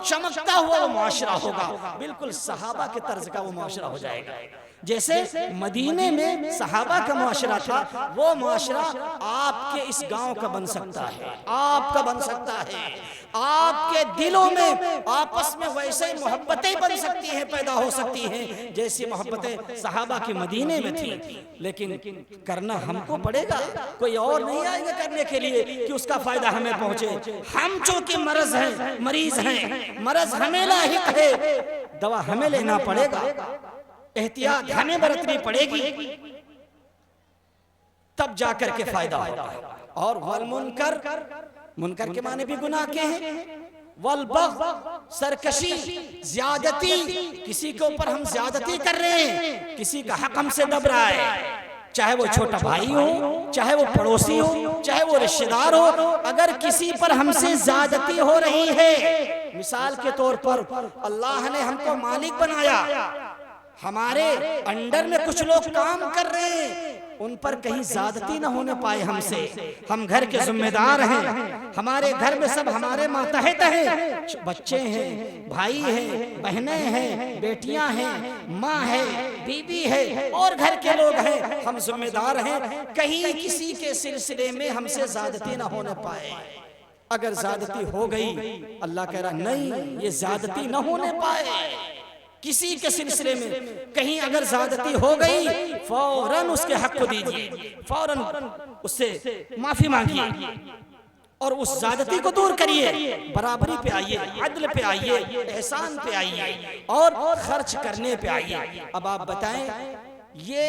चमकता हुआ वो मुआशरा होगा। बिल्कुल सहाबा के तर्ज का वो मुआशरा हो जाएगा। जैसे मदीने में सहाबा का मुआशरा था, वो मुआशरा आपके इस गांव का बन सकता है, आपका बन सकता है। आपके दिलों में आपस में वैसे ही मोहब्बतें बन सकती हैं, पैदा हो सकती हैं, जैसी मोहब्बतें सहाबा के मदीने में थी। लेकिन करना हमको पड़ेगा, कोई और नहीं आएगा करने के लिए कि उसका फायदा हमें पहुंचे। हम चूंकि मरीज हैं, मरज हमें लाहिक है, दवा हमें लेना पड़ेगा, एहतियात हमें बरतनी पड़ेगी, तब जाकर के फायदा होगा। और वल मुनकर, मुनकर के माने भी गुनाह के हैं, वल बग़, सरकशी, ज्यादती, किसी के ऊपर हम ज्यादती कर रहे हैं, किसी का हक हमसे दब रहा है, चाहे वो छोटा भाई हो, चाहे वो पड़ोसी हो, चाहे वो रिश्तेदार हो, अगर किसी पर हमसे ज्यादती हो रही है, मिसाल के तौर पर अल्लाह ने हमको मालिक बनाया, हमारे अंडर में कुछ लोग काम कर रहे हैं, उन पर कहीं ज्यादती न होने पाए हमसे, हम घर के जिम्मेदार हैं, हमारे घर में सब हमारे मातहत हैं, बच्चे हैं, भाई हैं, बहनें हैं, बेटियां हैं, माँ है, बीबी है और घर के लोग हैं, हम जिम्मेदार हैं, कहीं किसी के सिलसिले में हमसे ज्यादती न होने पाए। अगर ज्यादती हो गई, अल्लाह कह रहा नहीं, ये ज्यादती न होने पाए, किसी के सिलसिले में कहीं अगर ज्यादती हो गई, फौरन उसके हक को दीजिए, फौरन उससे माफी मांगिए और उस ज्यादती को दूर करिए, बराबरी पे आइए, अदल पे आइए, एहसान पे आइए और खर्च करने पे आइए। अब आप बताएं, ये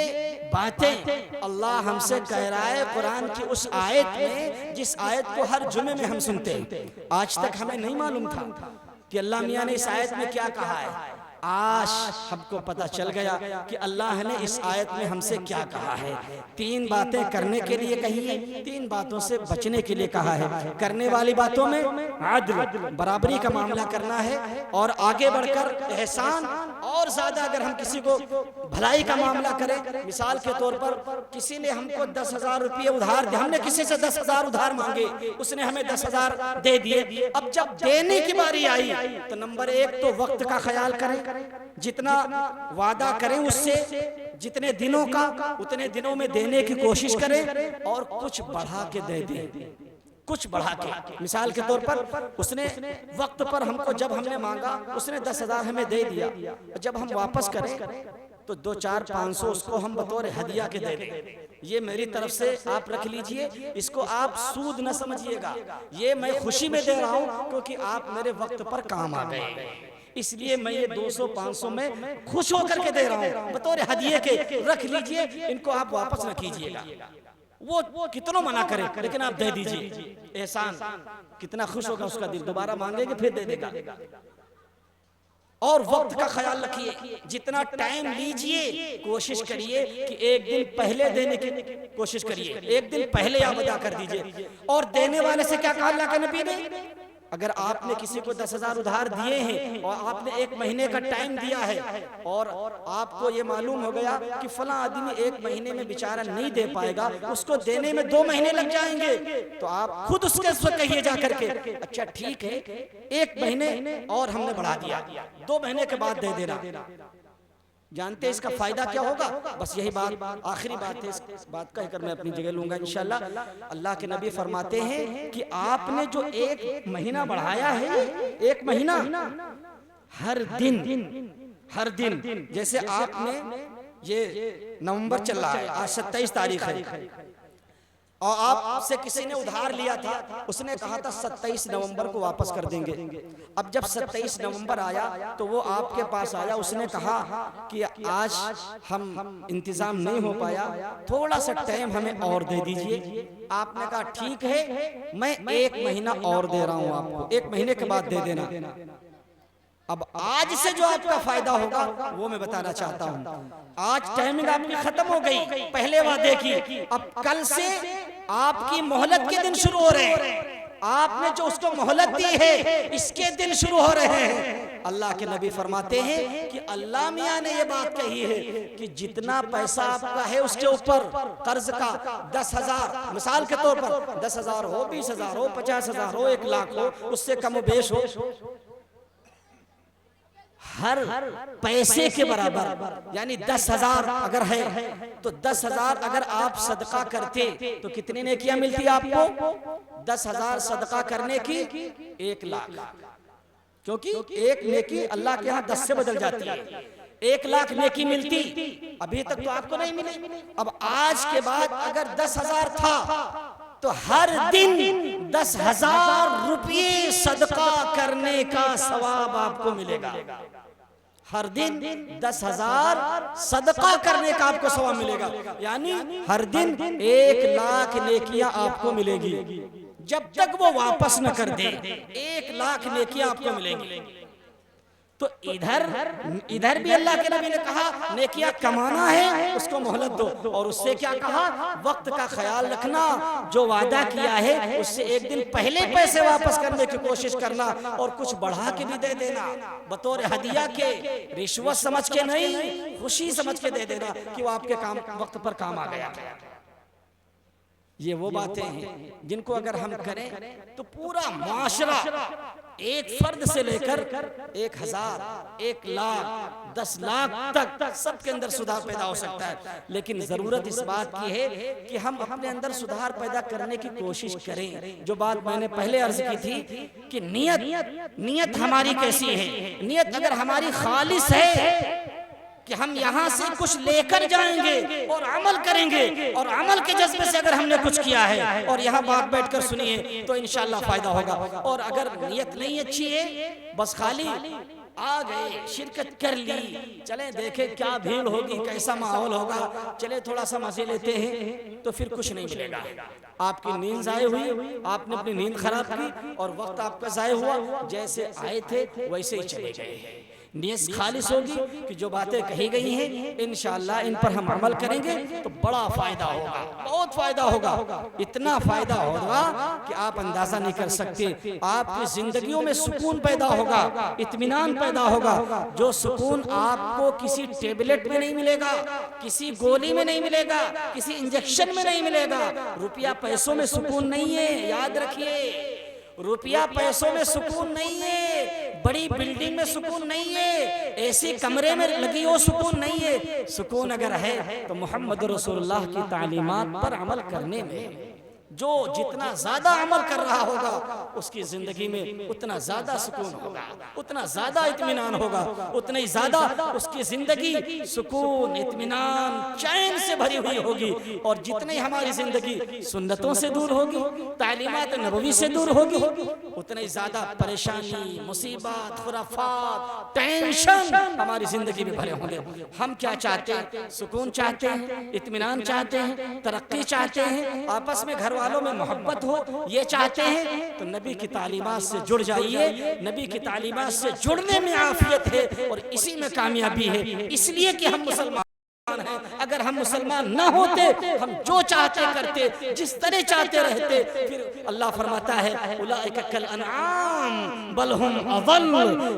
बातें अल्लाह हमसे कह रहा है कुरान की उस आयत में, जिस आयत को हर जुमे में हम सुनते हैं। आज तक हमें नहीं मालूम था कि अल्लाह मियाँ ने इस आयत में क्या कहा है। आज हमको पता चल गया कि अल्लाह ने इस आयत में हमसे क्या कहा है। 3 बातें करने के लिए कही है, 3 बातों से बचने के लिए कहा है। करने वाली बातों में अदल, बराबरी का मामला करना है और आगे बढ़कर एहसान, और ज्यादा अगर हम किसी को भलाई का मामला करें, मिसाल के तौर पर किसी ने हमको 10,000 रुपये उधार दिए, हमने किसी से 10,000 उधार मांगे, उसने हमें 10,000 दे दिए। अब जब देने की बारी आई तो नंबर 1 तो वक्त का ख्याल करें, जितना वादा करें उससे, जितने दिनों का उतने दिनों में देने की कोशिश करें और कुछ बढ़ा के दे दें, कुछ बढ़ा के। मिसाल के तौर पर उसने वक्त पर हमको, जब हमने मांगा उसने 10,000 हमें दे दिया, जब हम वापस करें तो 2, 4, 500 उसको हम बतौर हदिया के दे दें। ये मेरी तरफ से आप रख लीजिए, इसको आप सूद न समझिएगा, ये मैं खुशी में दे रहा हूँ क्योंकि आप मेरे वक्त पर काम आ गए, इसलिए मैं ये 200-500 में खुश होकर के दे रहा हूँ, बतौर हदिये के रख लीजिए, इनको आप वापस न कीजिएगा। वो कितना मना करे लेकिन आप दे दीजिए, एहसान, कितना खुश होगा उसका दिल, दोबारा मांगेंगे फिर दे देगा। और वक्त का ख्याल रखिए, जितना टाइम लीजिए कोशिश करिए कि एक दिन पहले देने की कोशिश करिए, एक दिन पहले आप अदा कर दीजिए। और देने वाले से क्या कहा अल्लाह के नबी ने, अगर आपने किसी को 10,000 उधार दिए हैं और आपने 1 महीने का टाइम दिया है और आपको ये मालूम हो गया कि फला आदमी 1 महीने में बेचारा नहीं दे पाएगा, उसको देने में 2 महीने लग जाएंगे, तो आप खुद उसके कहिए जा करके, अच्छा ठीक है 1 महीने और हमने बढ़ा दिया, 2 महीने के बाद दे देना। जानते हैं इसका फायदा क्या होगा? बस यही बात, आखिरी बात है, इस बात का कर मैं अपनी जगह लूंगा इंशाल्लाह। अल्लाह के नबी फरमाते हैं कि आपने जो 1 महीना बढ़ाया है, 1 महीना हर दिन, जैसे आपने ये नवंबर चल रहा है, आज 27 तारीख है और आपसे किसी ने उधार लिया था, उसने कहा था 27 नवंबर को वापस कर देंगे। अब जब 27 नवंबर आया तो वो आपके पास आया, उसने कहा कि आज हम इंतजाम नहीं हो पाया, थोड़ा सा टाइम हमें और दे दीजिए। आपने कहा ठीक है, मैं 1 महीना और दे रहा हूं आपको, 1 महीने के बाद दे देना। अब आज से जो आपका फायदा होगा वो मैं बताना चाहता हूं। आज टाइमिंग आपकी खत्म हो गई पहले वादे की, अब कल से आपकी मोहलत के दिन शुरू हो रहे हैं। आपने जो उसको मोहलत दी है, इसके दिन शुरू हो रहे हैं। अल्लाह के नबी फरमाते हैं कि अल्लाह मियाँ ने ये बात कही है कि जितना पैसा आपका है उसके ऊपर कर्ज का 10,000, मिसाल के तौर पर 10,000 हो, 20,000 हो, 50,000 हो, 1 लाख हो, उससे कम बेश हो, हर पैसे के बराबर, यानी 10,000 अगर है तो 10,000 अगर आप सदका करते तो कितनी नेकियां मिलती आपको? 10,000 सदका करने की 1 लाख, क्योंकि एक नेकी अल्लाह के यहाँ 10 से बदल जाती है। 1 लाख नेकी मिलती, अभी तक तो आपको नहीं मिली। अब आज के बाद अगर 10,000 था तो हर दिन 10,000 रुपये सदका करने का सवाब आपको मिलेगा। हर दिन 10,000 सदका करने का आपको सवाब मिलेगा, यानी हर दिन 1 लाख नेकियां आपको मिलेगी। जब तक वो वापस न कर दे 1 लाख नेकियां आपको मिलेंगी। तो इधर भी अल्लाह के नबी ने कहा नेकियां कमाना है उसको मोहलत दो, और उससे क्या कहा, वक्त का ख्याल रखना, जो वादा किया है उससे 1 दिन पहले पैसे वापस करने की कोशिश करना, और कुछ बढ़ा के भी दे देना, बतौर हदिया के, रिश्वत समझ के नहीं, खुशी समझ के दे देना कि वो आपके काम वक्त पर काम आ गया। ये वो बातें हैं जिनको अगर हम करें तो पूरा माशरा, एक फर्द से लेकर 1000, 1 लाख, 10 लाख तक सबके अंदर सुधार पैदा हो सकता है। लेकिन जरूरत इस बात की है कि हम अपने अंदर सुधार पैदा करने की कोशिश करें। जो बात मैंने पहले अर्ज की थी कि नियत हमारी कैसी है। नियत अगर हमारी खालिस है कि हम यहाँ से कुछ लेकर जाएंगे और अमल करेंगे, और अमल के जज्बे से अगर हमने कुछ किया है और यहाँ बात बैठकर सुनिए तो इंशाल्लाह फायदा होगा। और अगर नियत नहीं अच्छी है, बस खाली आ गए, शिरकत कर ली, चले देखे क्या भीड़ होगी, कैसा माहौल होगा, चले थोड़ा सा मजे लेते हैं, तो फिर कुछ नहीं मिलेगा। आपकी नींद जाए हुई, आपने अपनी नींद खराब की और वक्त आपका जाए हुआ, जैसे आए थे वैसे ही चले गए। नियत खालिस होगी कि जो बातें कही गई हैं इंशाअल्लाह इन पर हम अमल करेंगे तो बड़ा फायदा होगा, बहुत फायदा होगा। इतना फायदा होगा कि आप अंदाजा नहीं कर सकते। आपकी जिंदगियों में सुकून पैदा होगा, इत्मीनान पैदा होगा, जो सुकून आपको किसी टेबलेट में नहीं मिलेगा, किसी गोली में नहीं मिलेगा, किसी इंजेक्शन में नहीं मिलेगा। रुपया पैसों में सुकून नहीं है, याद रखिए। रुपया पैसों में सुकून नहीं है, बड़ी बिल्डिंग में सुकून नहीं है, ऐसी कमरे में लगी हो सुकून नहीं है। सुकून अगर है तो मोहम्मद रसूलुल्लाह की तालीमात पर अमल करने में। जो जितना ज्यादा अमल कर रहा होगा उसकी जिंदगी में उतना ज्यादा सुकून होगा, उतना ज्यादा इत्मीनान होगा, उतना ही ज्यादा उसकी जिंदगी सुकून, इत्मीनान, चैन से भरी हुई होगी। और जितनी हमारी जिंदगी सुन्नतों से दूर होगी, तालीमात नबवी से दूर होगी, उतना ही ज्यादा परेशानी, मुसीबत, खुराफात, टेंशन हमारी जिंदगी में भरे होंगे। हम क्या चाहते हैं? सुकून चाहते हैं, इत्मीनान चाहते हैं, तरक्की चाहते हैं, आपस में घर वालों में मोहब्बत हो, ये चाहते हैं तो नबी की तालीमात से जुड़ जाइए। नबी की तालीमात से जुड़ने में आफियत है और इसी में कामयाबी है। इसलिए कि हम मुसलमान हैं। अगर हम मुसलमान ना होते, हम जो चाहते करते, जिस तरह चाहते रहते, फिर अल्लाह फरमाता है उलाइका कल अनआम बल हुम अज़ल,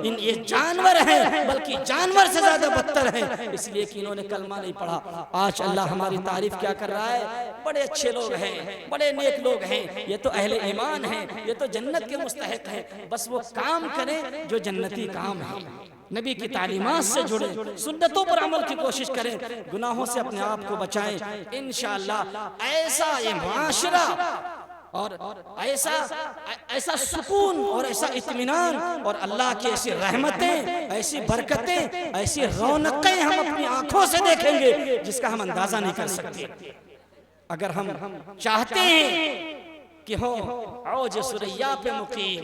इन ये जानवर हैं बल्कि जानवर से ज्यादा बदतर हैं, इसलिए कि इन्होंने कलमा नहीं पढ़ा। आज अल्लाह हमारी तारीफ क्या कर रहा है? बड़े अच्छे लोग हैं, बड़े नेक लोग हैं, ये तो अहले ईमान हैं, ये तो जन्नत के मुस्तहिक हैं। बस वो काम करें जो जन्नती काम है, नबी की तालीमात से जुड़े, सुन्नतों पर अमल की कोशिश करें, गुनाहों से अपने आप को बचाएं। इंशाअल्लाह ऐसा ये माशरा और ऐसा सुकून और ऐसा इत्मीनान और अल्लाह की ऐसी रहमतें, ऐसी बरकतें, ऐसी रौनकें हम अपनी आंखों से देखेंगे जिसका हम अंदाजा नहीं कर सकते। अगर हम चाहते हैं कि हो औज सुरैया पे मुकीम,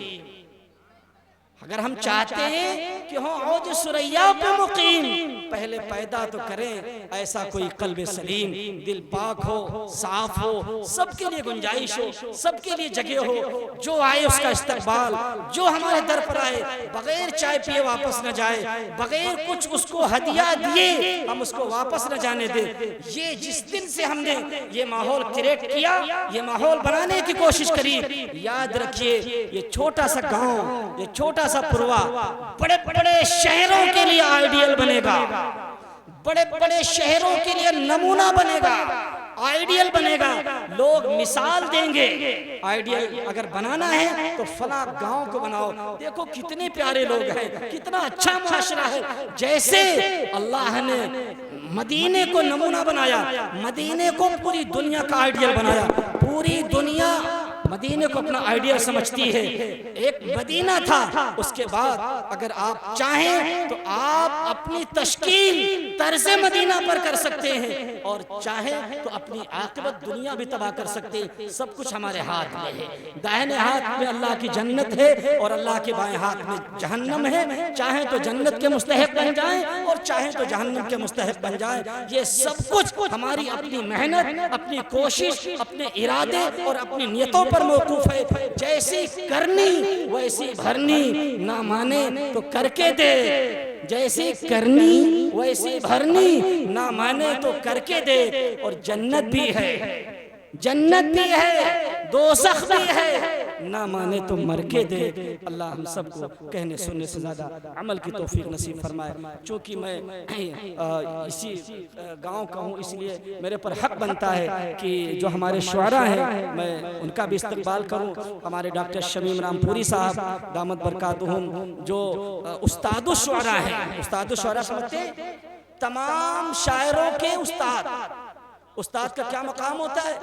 अगर हम चाहते हैं कि हो औज सुरैया पे मुकीम, पहले पैदा तो करें ऐसा कोई कल्ब सलीम, दिल पाक हो, साफ हो, सबके लिए गुंजाइश हो, सबके लिए जगह हो, जो आए उसका इस्तकबाल, जो हमारे दर पर आए बगैर चाय पिए वापस न जाए, बगैर कुछ उसको हदिया दिए हम उसको वापस न जाने दे। ये जिस दिन से हमने ये माहौल क्रिएट किया, ये माहौल बनाने की कोशिश करी, याद रखिए ये छोटा सा गांव, ये छोटा सा पुरवा बड़े बड़े शहरों के लिए आइडियल बनेगा, बड़े बड़े शहरों के लिए नमूना बनेगा, आइडियल बनेगा। लोग मिसाल देंगे, आइडियल अगर बनाना है तो फला गांव को बनाओ, देखो कितने प्यारे लोग हैं, कितना अच्छा माशरा है। जैसे अल्लाह ने मदीने को नमूना बनाया, मदीने को पूरी दुनिया का आइडियल बनाया, पूरी दुनिया मदीने को अपना आइडिया समझती है। एक मदीना था, उसके बाद अगर आप चाहें तो आप अपनी तश्कील तर्ज़े मदीना पर कर सकते हैं, और चाहें तो अपनी आक़िबत दुनिया भी तबाह कर सकते हैं। सब कुछ हमारे हाथ में है। दाहिने हाथ में अल्लाह की जन्नत है और अल्लाह के बाएं हाथ में जहन्नम है। चाहें तो जन्नत के मुस्तहिक बन जाएं और चाहें तो जहन्नम के मुस्तहिक बन जाएं। ये सब कुछ हमारी अपनी मेहनत, अपनी कोशिश, अपने इरादे और अपनी नियतों पर पर मौकूफ है। जैसी करनी वैसी भरनी, ना माने तो करके दे। जैसी करनी वैसी भरनी, ना माने तो करके दे। और जन्नत भी है, जन्नत भी है, दोज़ख भी है, ना माने तो मर के दे। अल्लाह हम सबको कहने सुनने से ज़्यादा अमल की तौफीक नसीब फरमाए। चूँकि मैं इसी गांव का हूँ, इसलिए मेरे पर हक बनता है कि जो हमारे शुआरा हैं मैं उनका भी इस्तकबाल करूँ। हमारे डॉक्टर शमीम रामपुरी साहब दामद बरकातुहुम, जो उस्तादुश शुआरा हैं, उस्तादुश शुआरा समझते हैं, तमाम शायरों के उस्ताद। उस्ताद का क्या मकाम होता है?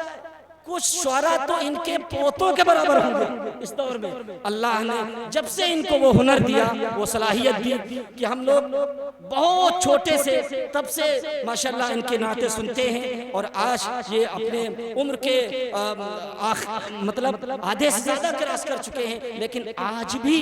कुछ शुआरा तो इनके पोतों के बराबर होंगे इस दौर में। अल्लाह ने जब से इनको वो हुनर दिया, वो सलाहियत दी कि हम लोग बहुत छोटे से तब से माशाल्लाह इनके नाते सुनते हैं। और आज ये अपने उम्र के मतलब आधे से ज़्यादा क्रॉस कर चुके हैं, लेकिन आज भी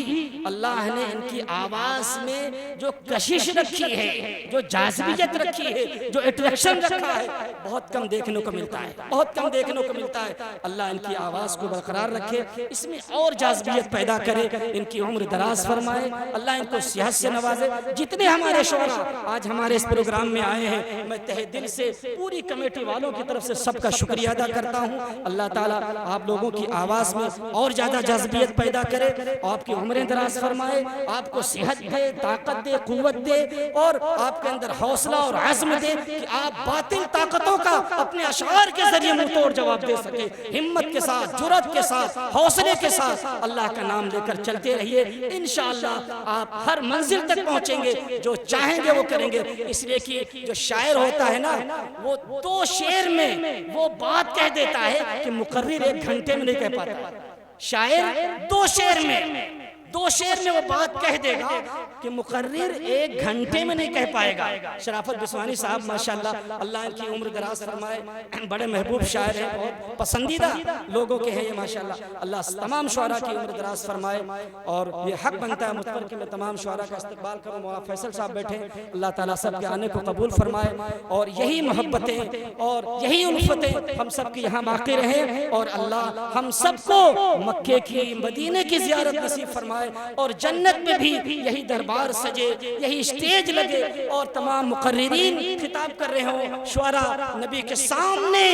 अल्लाह ने इनकी आवाज़ में जो कशिश रखी है, जो जाज़बियत रखी है, जो अट्रैक्शन रखा है, बहुत कम देखने को मिलता है, बहुत कम देखने को मिलता है। अल्लाह इनकी आवाज़ को बरकरार रखे, इसमें और जाज़बियत पैदा करे, इनकी उम्र दराज फरमाए, अल्लाह इनको सेहत से नवाजे। जितने हमारे शुआरा आज हमारे इस प्रोग्राम में आए हैं, मैं तहे दिल से पूरी कमेटी वालों की तरफ से सबका शुक्रिया अदा करता हूँ। अल्लाह ताला आप लोगों की आवाज़ में और ज़्यादा जाज़बियत पैदा करे, आपकी उम्रें दराज फरमाए, आपको सेहत दे, ताकत दे, कुव्वत दे, और आपके अंदर हौसला और आज़्म दे कि आप बातिल ताकतों का अपने अशार के जरिए मुंह तोड़ जवाब दे सके। हिम्मत के साथ, जुर्रत के साथ, हौसले के साथ अल्लाह का नाम लेकर चलते रहिए। इंशाअल्लाह आप हर मंजिल तक पहुंचेंगे, जो चाहेंगे वो करेंगे। इसलिए कि जो शायर होता है ना, वो 2 शेर में वो बात कह देता है कि मुकर्रिर 1 घंटे में नहीं कह पाता। शायर 2 शेर में, 2 शेर में वो बात कह देगा कि मुकर्रिर 1 घंटे में नहीं कह पाएगा। शराफत बिस्वानी साहब माशाल्लाह, अल्लाह इनकी उम्र दराज फरमाए, बड़े महबूब शायर हैं, बहुत पसंदीदा लोगों के हैं ये माशाल्लाह। अल्लाह तमाम शुआरा की उम्र दराज फरमाए, और ये हक बनता है मुझ पर कि मैं तमाम शुआरा का इस्तकबाल करूँ। मौलाना फैसल साहब बैठे, अल्लाह ताला सबके आने को कबूल फरमाए, और यही मोहब्बतें और यही उल्फतें हम सब की यहाँ बाकी रहें, और अल्लाह हम सबको मक्के की, मदीने की ज़ियारत नसीब फरमाए, और जन्नत में भी यही दरबार सजे, यही स्टेज लगे, और तमाम मुकर्रिरीन खिताब कर रहे हो, शुआरा नबी के सामने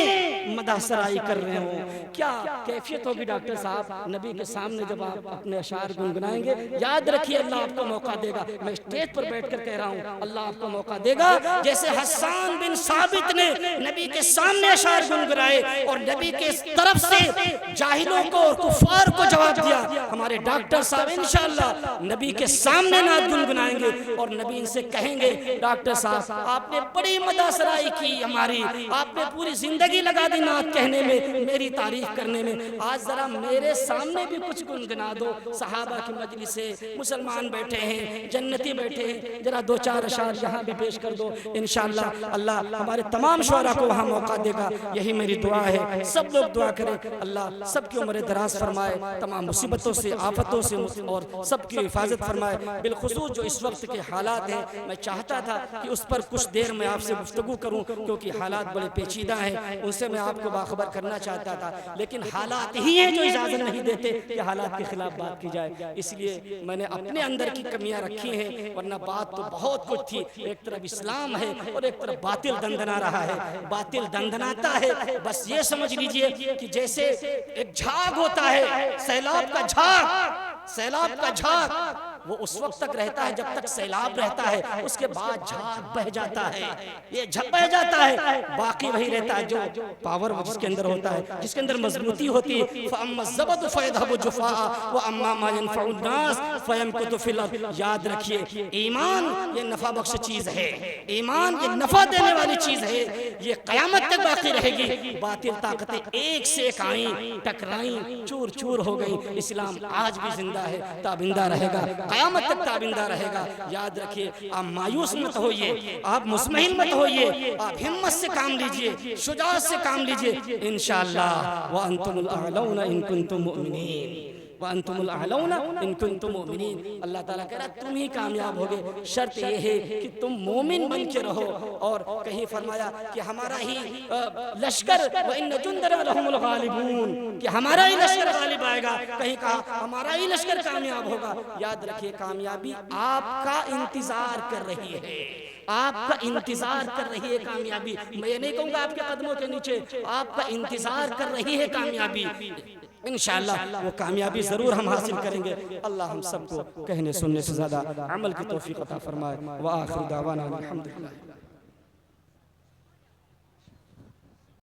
मदासराई कर रहे हो। क्या कैफियत होगी डॉक्टर साहब नबी के सामने जब आप अपने अशार गुनगुनाएंगे। याद रखिए अल्लाह आपको मौका देगा। मैं स्टेज पर बैठकर कह रहा हूँ, अल्लाह आपको मौका देगा। जैसे हसन बिन साबित ने नबी के सामने अशार गुनगुनाए और नबी के तरफ से जाहिलों को और कुफार को जवाब दिया, हमारे डॉक्टर साहब इंशाअल्लाह नबी के सामने नात गुनगुनाएंगे, और नबी इनसे कहेंगे, डॉक्टर साहब आपने बड़ी मदासराई की हमारी, आपने पूरी जिंदगी लगा दी नात कहने में, मेरी तारीफ करने में, आज जरा मेरे सामने भी कुछ गुनगुना दो। सहाबा की मजलिस से मुसलमान बैठे हैं, जन्नती बैठे हैं, जरा 2-4 अशार यहाँ भी पेश कर दो। इंशाअल्लाह अल्लाह हमारे तमाम शुआरा को वहाँ मौका देगा, यही मेरी दुआ है। सब लोग दुआ करें, अल्लाह सबकी उम्र दराज फरमाए, तमाम मुसीबतों से, आफतों से और सबकी हिफाजत फरमाए। बिलखुसूस जो इस वक्त के हालात हैं, मैं चाहता था कि उस पर कुछ देर मैं आपसे गुफ्तगू करूं, क्योंकि हालात बड़े पेचीदा हैं, उनसे मैं आपको बाखबर करना चाहता था, लेकिन हालात ही हैं जो इजाज़त नहीं देते कि हालात के खिलाफ बात की जाए। इसलिए मैंने अपने अंदर की कमियां रखी हैं, वरना बात तो बहुत कुछ थी। एक तरफ इस्लाम है और एक तरफ बातिल दंदना रहा है, बातिल दंदनाता है। बस ये समझ लीजिए कि जैसे एक झाग होता है, सैलाब का झाग, सैलाब का झाग वो उस वक्त तक रहता है जब तक सैलाब रहता है, उसके बाद झाग बह जाता है, ये झप बह जाता है, बाकी वही रहता है जो पावर जिसके अंदर होता है, जिसके अंदर मजबूती होती है। याद रखिए ईमान ये नफा बख्श चीज है, ईमान ये नफा देने वाली चीज है, ये कयामत तक बाकी रहेगी। बातिल ताकतें एक से एक आई, टकराई, चूर चूर हो गई। इस्लाम आज भी जिंदा है, ताबिंदा रहेगा, कयामत तक ताबिंदा रहेगा। याद रखिए, आप मायूस मत होइए, आप मुस्महिल मत होइए, आप हिम्मत से काम लीजिए, शुजाअत से काम लीजिए। इंशाअल्लाह व अंतुमुल अअलौना इन कुंतुम मुमिनीन। व अंतुमुल अअलौना इन कुंतुम मुमिनीन। अल्लाह ताला कह रहा तुम ही कामयाब होगे, शर्त ये है कि तुम मोमिन बन के रहो। और कहीं फरमाया कि हमारा ही लश्कर व इन जुंदना लहुमुल गालिबून, कि हमारा ही लश्कर गालिब आएगा। कहीं कहा हमारा ही लश्कर कामयाब होगा। याद रखिए कामयाबी आपका इंतजार कर रही है, आपका इंतजार कर रही है कामयाबी। मैं नहीं कहूंगा आपके कदमों के नीचे, आपका इंतजार कर रही है कामयाबी। इंशाअल्लाह वो कामयाबी जरूर हम हासिल करेंगे। अल्लाह हम सबको कहने सुनने से ज्यादा अमल की तौफीक अता फरमाए। व आखिर दावाना अल्हम्दुलिल्लाह।